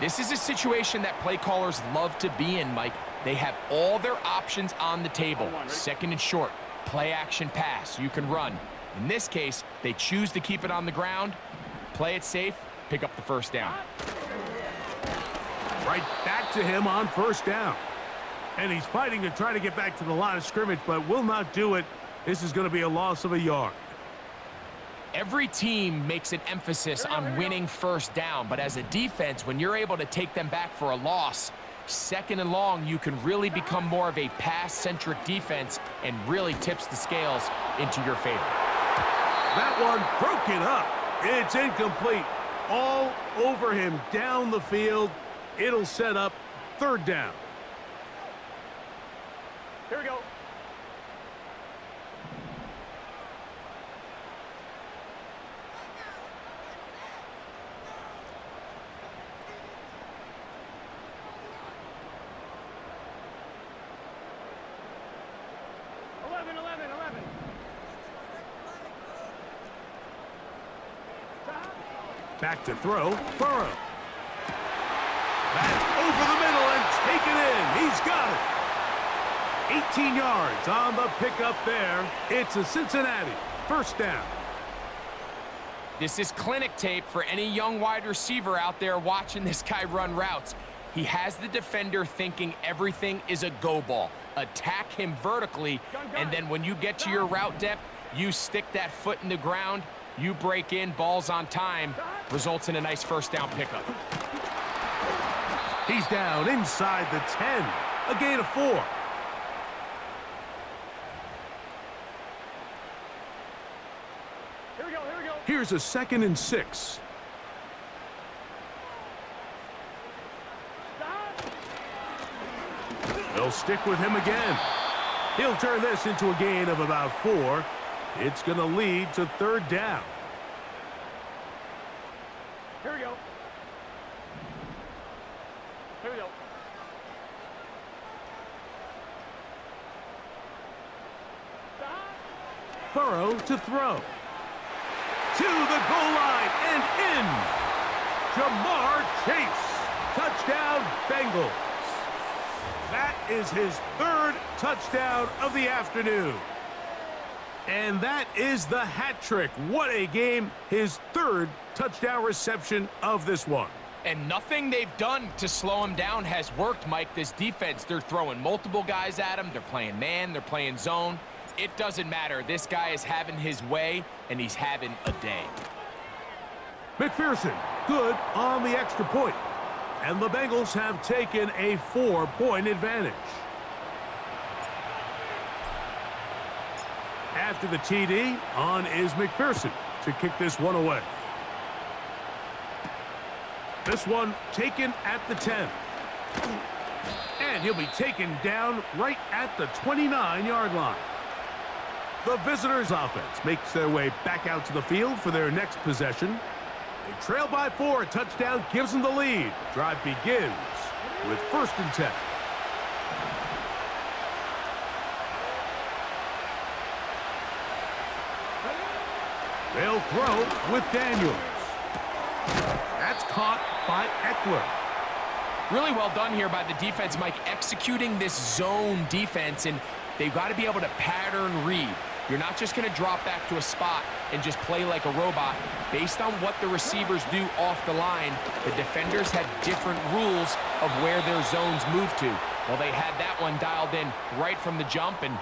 This is a situation that play callers love to be in, Mike. They have all their options on the table. 2nd and short, play action pass, you can run. In this case, they choose to keep it on the ground, play it safe, pick up the first down. Right back to him on first down. And he's fighting to try to get back to the line of scrimmage, but will not do it. This is going to be a loss of a yard. Every team makes an emphasis on winning first down, but as a defense, when you're able to take them back for a loss, 2nd and long, you can really become more of a pass-centric defense and really tips the scales into your favor. That one broken up. It's incomplete. All over him down the field. It'll set up 3rd down. Here we go. Back to throw, Burrow. That's over the middle and taken in. He's got it. 18 yards on the pickup there. It's a Cincinnati first down. This is clinic tape for any young wide receiver out there watching this guy run routes. He has the defender thinking everything is a go ball. Attack him vertically, and then when you get to your route depth, you stick that foot in the ground, you break in, balls on time, results in a nice first down pickup. He's down inside the 10, a gain of 4. Here we go, here we go. Here's a 2nd and 6. They'll stick with him again. He'll turn this into a gain of about 4. It's going to lead to 3rd down. Here we go. Here we go. Burrow to throw. To the goal line and in. Jamar Chase. Touchdown, Bengals. That is his 3rd touchdown of the afternoon. And that is the hat trick. What a game. His 3rd touchdown reception of this one. And nothing they've done to slow him down has worked, Mike. This defense, they're throwing multiple guys at him. They're playing man. They're playing zone. It doesn't matter. This guy is having his way, and he's having a day. McPherson, good on the extra point. And the Bengals have taken a 4-point advantage. After the TD, on is McPherson to kick this one away. This one taken at the 10. And he'll be taken down right at the 29-yard line. The visitors' offense makes their way back out to the field for their next possession. They trail by 4. A touchdown gives them the lead. Drive begins with 1st and 10. They'll throw with Daniels. That's caught by Eckler. Really well done here by the defense, Mike, executing this zone defense, and they've got to be able to pattern read. You're not just going to drop back to a spot and just play like a robot. Based on what the receivers do off the line, the defenders have different rules of where their zones move to. Well, they had that one dialed in right from the jump, and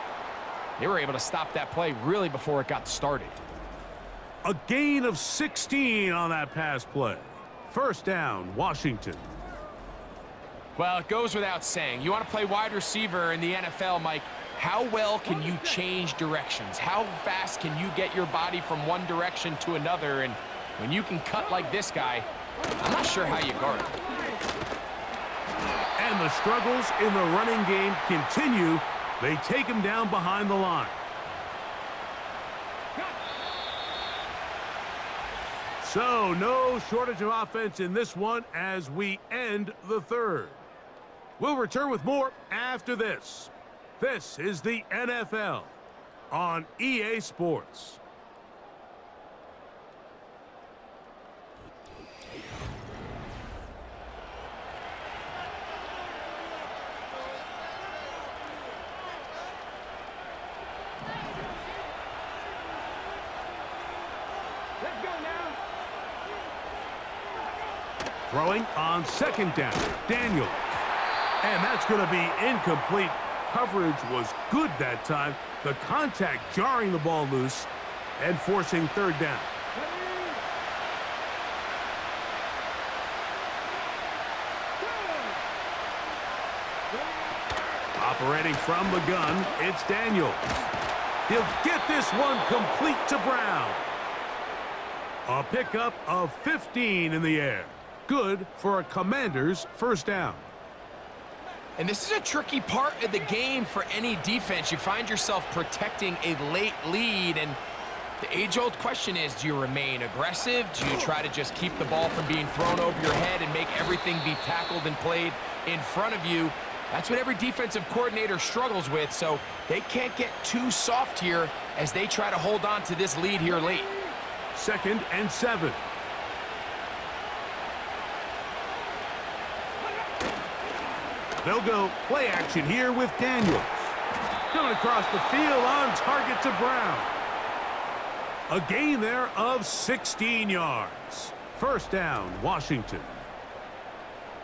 they were able to stop that play really before it got started. A gain of 16 on that pass play. First down, Washington. Well, it goes without saying. You want to play wide receiver in the NFL, Mike, how well can you change directions? How fast can you get your body from one direction to another? And when you can cut like this guy, I'm not sure how you guard him. And the struggles in the running game continue. They take him down behind the line. So, no shortage of offense in this one as we end the third. We'll return with more after this. This is the NFL on EA Sports. Let's go now. Throwing on second down, Daniel. And that's going to be incomplete. Coverage was good that time. The contact jarring the ball loose and forcing third down. Operating from the gun, it's Daniels. He'll get this one complete to Brown. A pickup of 15 in the air. Good for a Commander's first down. And this is a tricky part of the game for any defense. You find yourself protecting a late lead, and the age-old question is, do you remain aggressive? Do you try to just keep the ball from being thrown over your head and make everything be tackled and played in front of you? That's what every defensive coordinator struggles with, so they can't get too soft here as they try to hold on to this lead here late. 2nd and 7. They'll go play action here with Daniels. Coming across the field on target to Brown. A gain there of 16 yards. First down, Washington.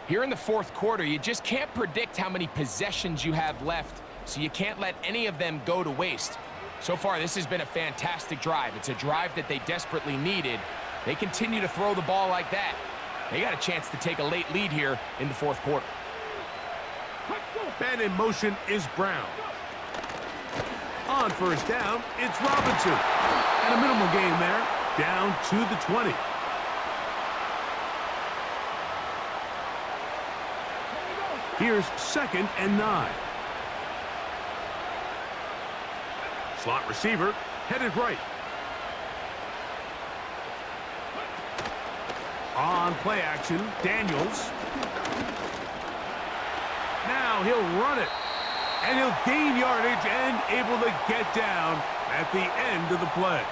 Here in the fourth quarter, you just can't predict how many possessions you have left, so you can't let any of them go to waste. So far, this has been a fantastic drive. It's a drive that they desperately needed. They continue to throw the ball like that. They got a chance to take a late lead here in the fourth quarter. And in motion is Brown. On first down, it's Robinson. And a minimal gain there, down to the 20. Here's 2nd and 9. Slot receiver, headed right. On play action, Daniels. Now he'll run it. And he'll gain yardage and able to get down at the end of the play.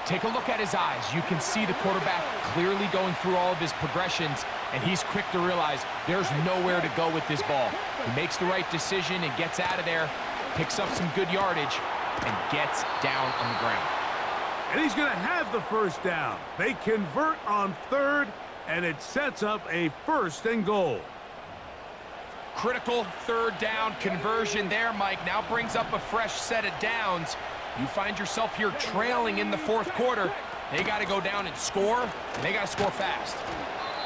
Take a look at his eyes. You can see the quarterback clearly going through all of his progressions, and he's quick to realize there's nowhere to go with this ball. He makes the right decision and gets out of there, picks up some good yardage, and gets down on the ground. And he's going to have the first down. They convert on third, and it sets up a 1st and goal. Critical third down conversion there, Mike. Now brings up a fresh set of downs. You find yourself here trailing in the fourth quarter. They got to go down and score, and they got to score fast.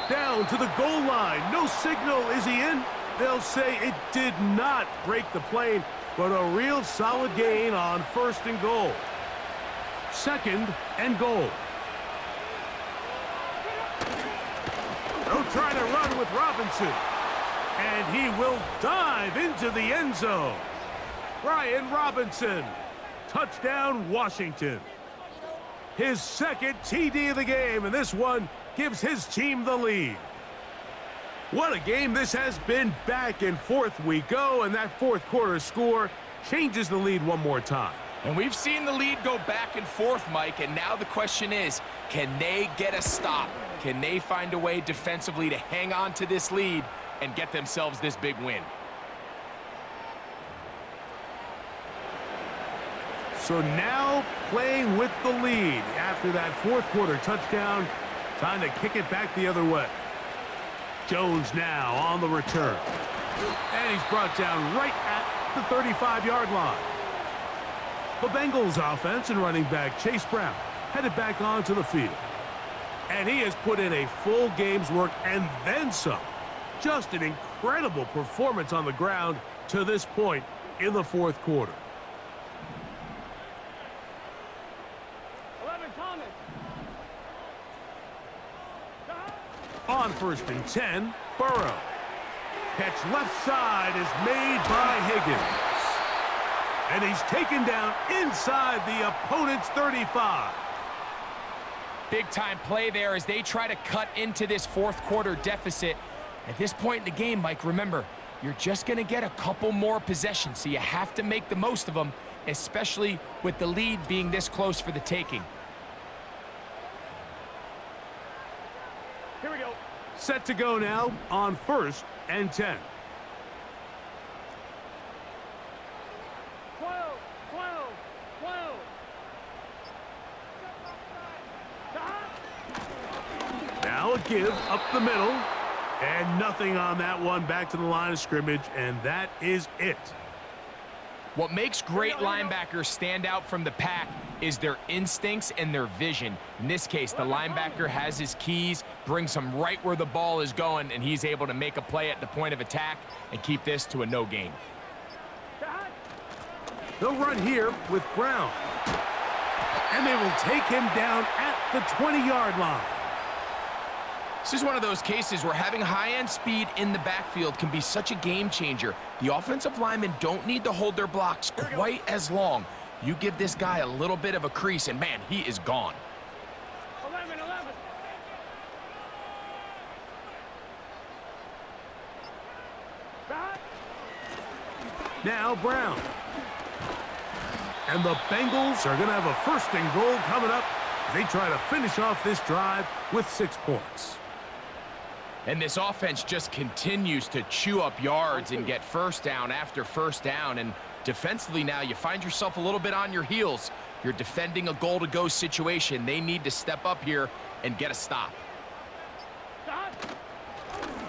Down to the goal line. No signal. Is he in? They'll say it did not break the plane, but a real solid gain on 1st and goal. 2nd and goal. They'll try to run with Robinson. And he will dive into the end zone. Brian Robinson. Touchdown, Washington. His 2nd TD of the game, and this one gives his team the lead. What a game this has been. Back and forth we go, and that fourth quarter score changes the lead one more time. And we've seen the lead go back and forth, Mike, and now the question is, can they get a stop? Can they find a way defensively to hang on to this lead and get themselves this big win? So now playing with the lead after that fourth quarter touchdown, time to kick it back the other way. Jones now on the return. And he's brought down right at the 35-yard line. The Bengals offense and running back Chase Brown headed back onto the field. And he has put in a full game's work and then some. Just an incredible performance on the ground to this point in the fourth quarter. 11, Thomas. On 1st and 10, Burrow. Catch left side is made by Higgins. And he's taken down inside the opponent's 35. Big-time play there as they try to cut into this fourth quarter deficit. At this point in the game, Mike, remember, you're just going to get a couple more possessions, so you have to make the most of them, especially with the lead being this close for the taking. Here we go. Set to go now on 1st and 10. 12, 12, 12. Now a give up the middle. And nothing on that one. Back to the line of scrimmage, and that is it. What makes great linebackers stand out from the pack is their instincts and their vision. In this case, the linebacker has his keys, brings him right where the ball is going, and he's able to make a play at the point of attack and keep this to a no gain. They'll run here with Brown. And they will take him down at the 20-yard line. This is one of those cases where having high-end speed in the backfield can be such a game changer. The offensive linemen don't need to hold their blocks quite as long. You give this guy a little bit of a crease, and man, he is gone. 11, 11. Now Brown. And the Bengals are going to have a 1st and goal coming up. They try to finish off this drive with 6 points. And this offense just continues to chew up yards and get first down after first down. And defensively now, you find yourself a little bit on your heels. You're defending a goal-to-go situation. They need to step up here and get a stop.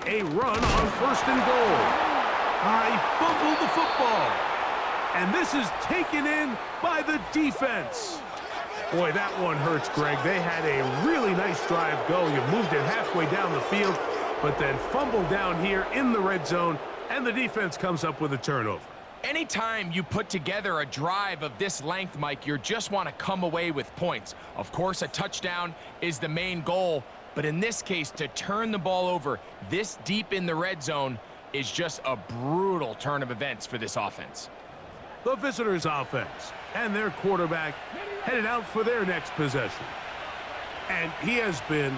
A run on 1st and goal. He fumbled the football. And this is taken in by the defense. Boy, that one hurts, Greg. They had a really nice drive go. You moved it halfway down the field, but then fumbled down here in the red zone, and the defense comes up with a turnover. Anytime you put together a drive of this length, Mike, you just want to come away with points. Of course, a touchdown is the main goal, but in this case, to turn the ball over this deep in the red zone is just a brutal turn of events for this offense. The visitors' offense and their quarterback headed out for their next possession. And he has been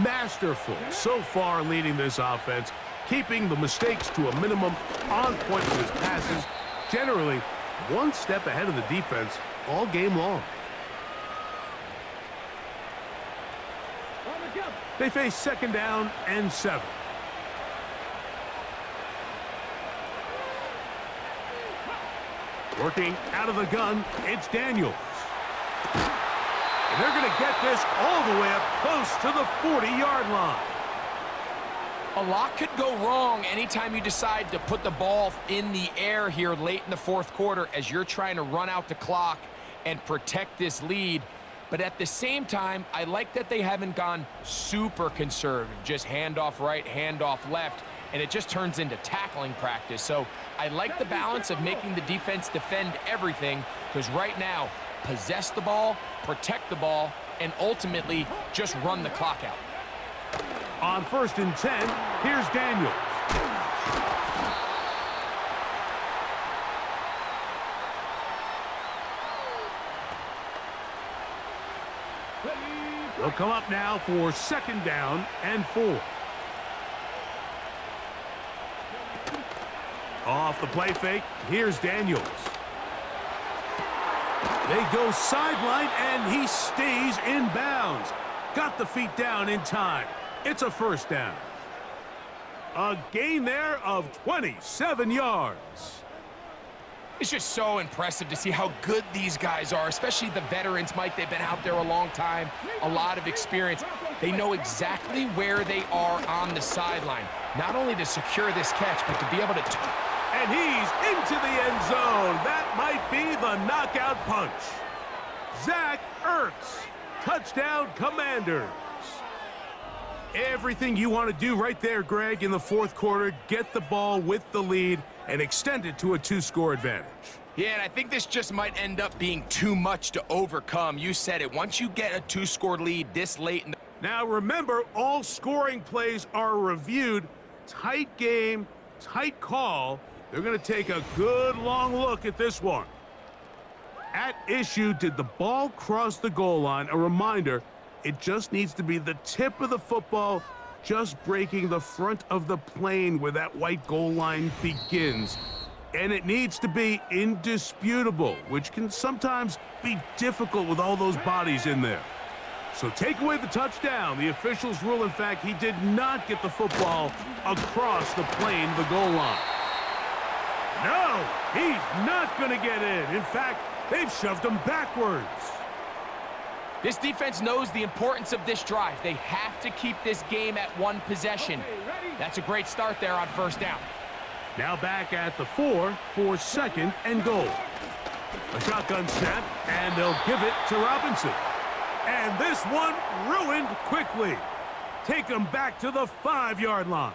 masterful so far leading this offense, keeping the mistakes to a minimum, on point with his passes, generally one step ahead of the defense all game long. They face 2nd down and 7. Working out of the gun, it's Daniels. And they're going to get this all the way up close to the 40-yard line. A lot could go wrong anytime you decide to put the ball in the air here late in the fourth quarter as you're trying to run out the clock and protect this lead. But at the same time, I like that they haven't gone super conservative, just handoff right, handoff left, and it just turns into tackling practice. So I like the balance of making the defense defend everything, because right now, possess the ball, protect the ball, and ultimately just run the clock out. On 1st and 10, here's Daniels. They'll come up now for 2nd down and 4. Off the play fake, here's Daniels. They go sideline, and he stays in bounds. Got the feet down in time. It's a 1st down. A gain there of 27 yards. It's just so impressive to see how good these guys are, especially the veterans, Mike. They've been out there a long time, a lot of experience. They know exactly where they are on the sideline, not only to secure this catch, but to be able to... And he's into the end zone. That might be the knockout punch. Zach Ertz, touchdown Commanders. Everything you want to do right there, Greg, in the fourth quarter, get the ball with the lead and extend it to a 2-score advantage. Yeah, and I think this just might end up being too much to overcome. You said it. Once you get a 2-score lead this late in the... Now remember, all scoring plays are reviewed. Tight game, tight call. They're going to take a good long look at this one. At issue, did the ball cross the goal line? A reminder, it just needs to be the tip of the football just breaking the front of the plane where that white goal line begins. And it needs to be indisputable, which can sometimes be difficult with all those bodies in there. So take away the touchdown. The officials rule, in fact, he did not get the football across the plane, the goal line. No, he's not going to get in. In fact, they've shoved him backwards. This defense knows the importance of this drive. They have to keep this game at one possession. That's a great start there on first down. Now back at the 4 for second and goal. A shotgun snap, and they'll give it to Robinson. And this one ruined quickly. Take them back to the 5-yard line.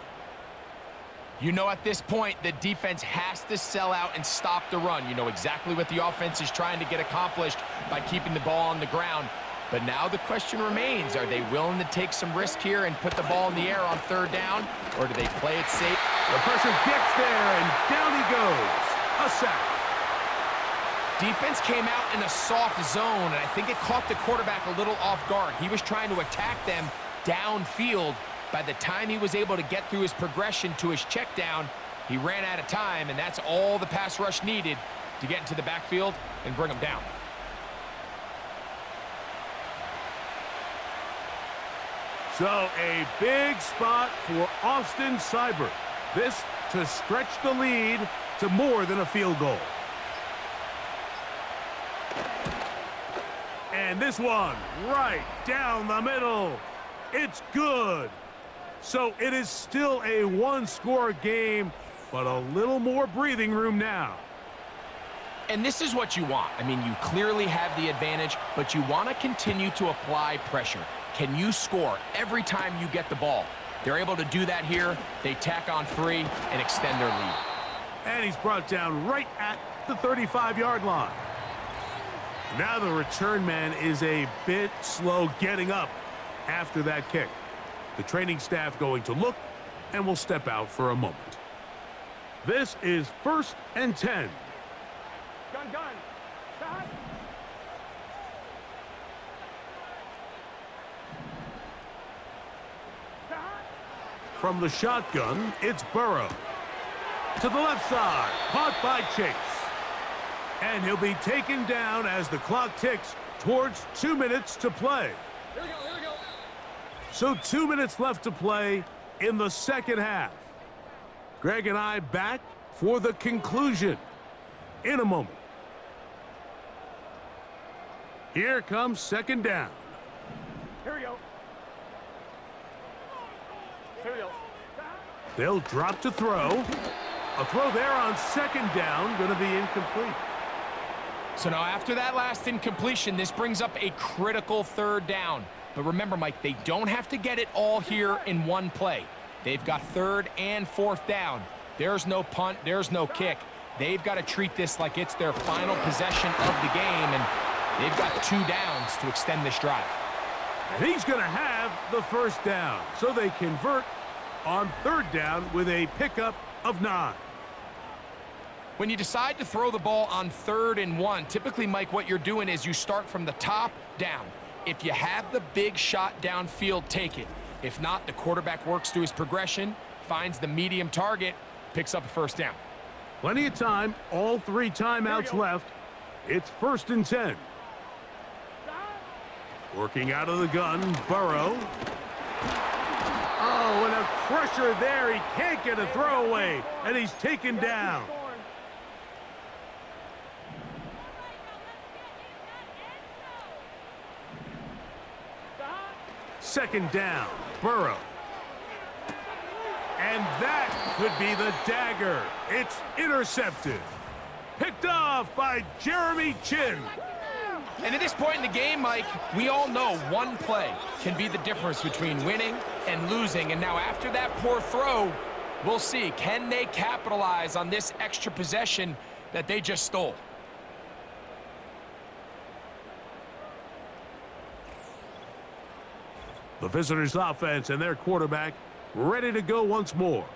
You know, at this point, the defense has to sell out and stop the run. You know exactly what the offense is trying to get accomplished by keeping the ball on the ground. But now the question remains, are they willing to take some risk here and put the ball in the air on third down, or do they play it safe? The pressure gets there, and down he goes. A sack. Defense came out in a soft zone, and I think it caught the quarterback a little off guard. He was trying to attack them downfield. By the time he was able to get through his progression to his check down, he ran out of time, and that's all the pass rush needed to get into the backfield and bring him down. So a big spot for Austin Seibert. This to stretch the lead to more than a field goal. And this one right down the middle. It's good. So it is still a 1-score game, but a little more breathing room now. And this is what you want. I mean, you clearly have the advantage, but you want to continue to apply pressure. Can you score every time you get the ball? They're able to do that here. They tack on 3 and extend their lead. And he's brought down right at the 35-yard line. Now the return man is a bit slow getting up after that kick. The training staff going to look and will step out for a moment. This is 1st and 10. Gun. Stop. From the shotgun, it's Burrow. To the left side, caught by Chase. And he'll be taken down as the clock ticks towards 2 minutes to play. Here we go. So 2 minutes left to play in the second half. Greg and I back for the conclusion in a moment. Here comes second down. Here we go. They'll drop to throw. A throw there on second down, going to be incomplete. So now after that last incompletion, this brings up a critical third down. But remember, Mike, they don't have to get it all here in one play. They've got third and fourth down. There's no punt, there's no kick. They've got to treat this like it's their final possession of the game, and they've got 2 downs to extend this drive. And he's going to have the first down. So they convert on third down with a pickup of 9. When you decide to throw the ball on 3rd and 1, typically, Mike, what you're doing is you start from the top down. If you have the big shot downfield, take it. If not, the quarterback works through his progression, finds the medium target, picks up a first down. Plenty of time, all 3 timeouts left. It's 1st and 10. Working out of the gun, Burrow. Oh, and a pressure there. He can't get a throwaway, and he's taken down. Second down, Burrow. And that could be the dagger. It's intercepted. Picked off by Jeremy Chin. And at this point in the game, Mike, we all know one play can be the difference between winning and losing. And now after that poor throw, we'll see, can they capitalize on this extra possession that they just stole? The visitors' offense and their quarterback ready to go once more.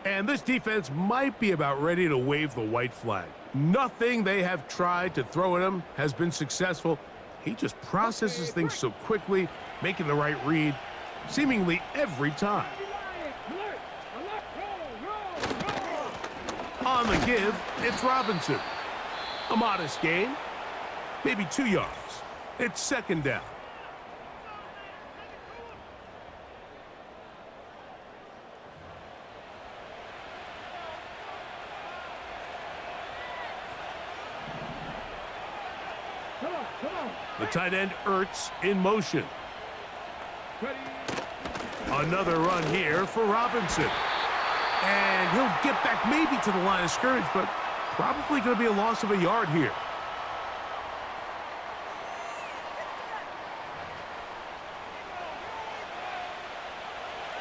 And this defense might be about ready to wave the white flag. Nothing they have tried to throw at him has been successful. He just processes things so quickly, making the right read seemingly every time. On the give, it's Robinson. A modest gain, maybe 2 yards. It's second down. The tight end Ertz in motion. Another run here for Robinson. And he'll get back maybe to the line of scrimmage, but probably going to be a loss of a yard here.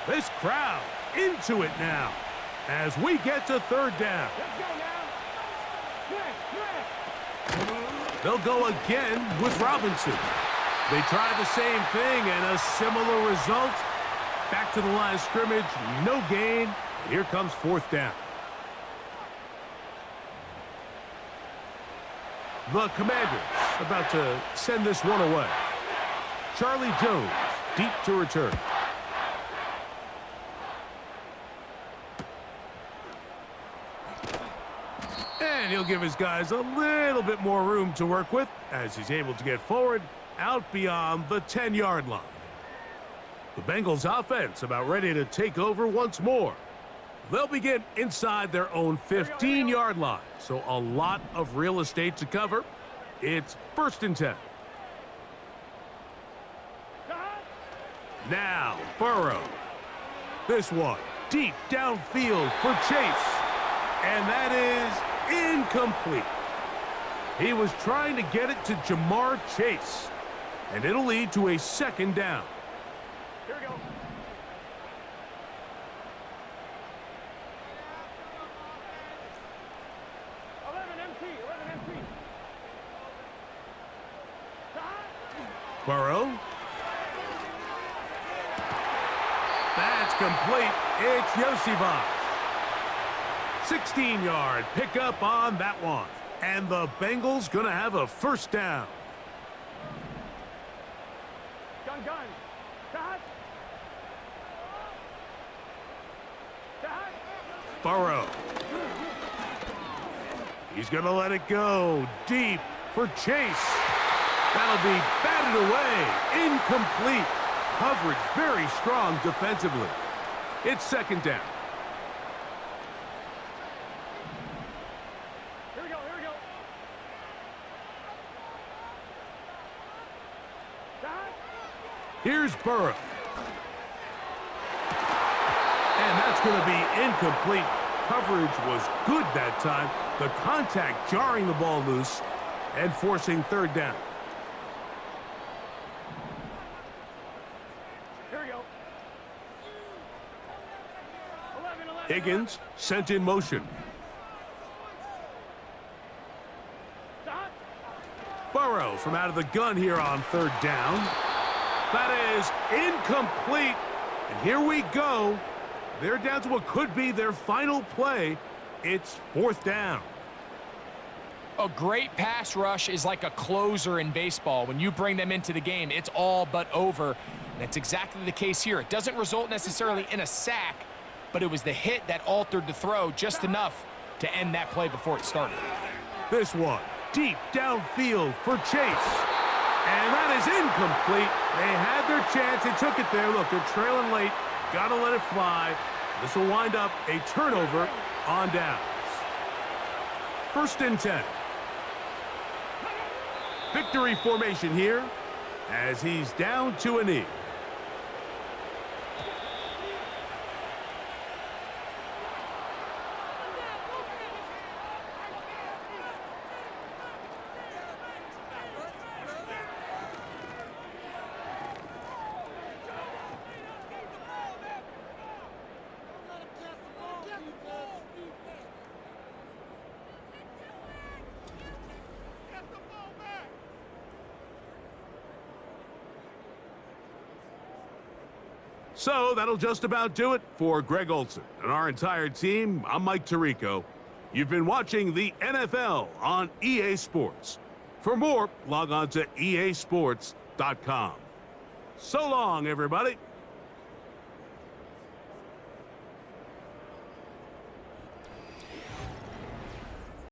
This crowd into it now as we get to third down. They'll go again with Robinson. They try the same thing and a similar result. Back to the line of scrimmage, no gain. Here comes fourth down. The Commanders about to send this one away. Charlie Jones deep to return. And he'll give his guys a little bit more room to work with as he's able to get forward out beyond the 10-yard line. The Bengals offense about ready to take over once more. They'll begin inside their own 15-yard line, so a lot of real estate to cover. It's first and 10. Now, Burrow. This one deep downfield for Chase. And that is incomplete. He was trying to get it to Jamar Chase. And it'll lead to a second down. Here we go. Burrow. That's complete. It's Yosivas. 16-yard pickup on that one. And the Bengals going to have a first down. Gun. Dot. Burrow. He's going to let it go deep for Chase. That'll be batted away. Incomplete. Coverage very strong defensively. It's second down. Here we go. Dot. Here's Burrow. And that's going to be incomplete. Coverage was good that time. The contact jarring the ball loose and forcing third down. Here we go. 11. Higgins sent in motion. Dot. Burrow from out of the gun here on third down. That is incomplete. And here we go. They're down to what could be their final play. It's fourth down. A great pass rush is like a closer in baseball. When you bring them into the game, it's all but over. And that's exactly the case here. It doesn't result necessarily in a sack, but it was the hit that altered the throw just enough to end that play before it started. This one deep downfield for Chase. And that is incomplete. They had their chance. They took it there. Look, they're trailing late. Got to let it fly. This will wind up a turnover on downs. First and 10. Victory formation here as he's down to a knee. So that'll just about do it for Greg Olson and our entire team. I'm Mike Tirico. You've been watching the NFL on EA Sports. For more, log on to easports.com. So long, everybody.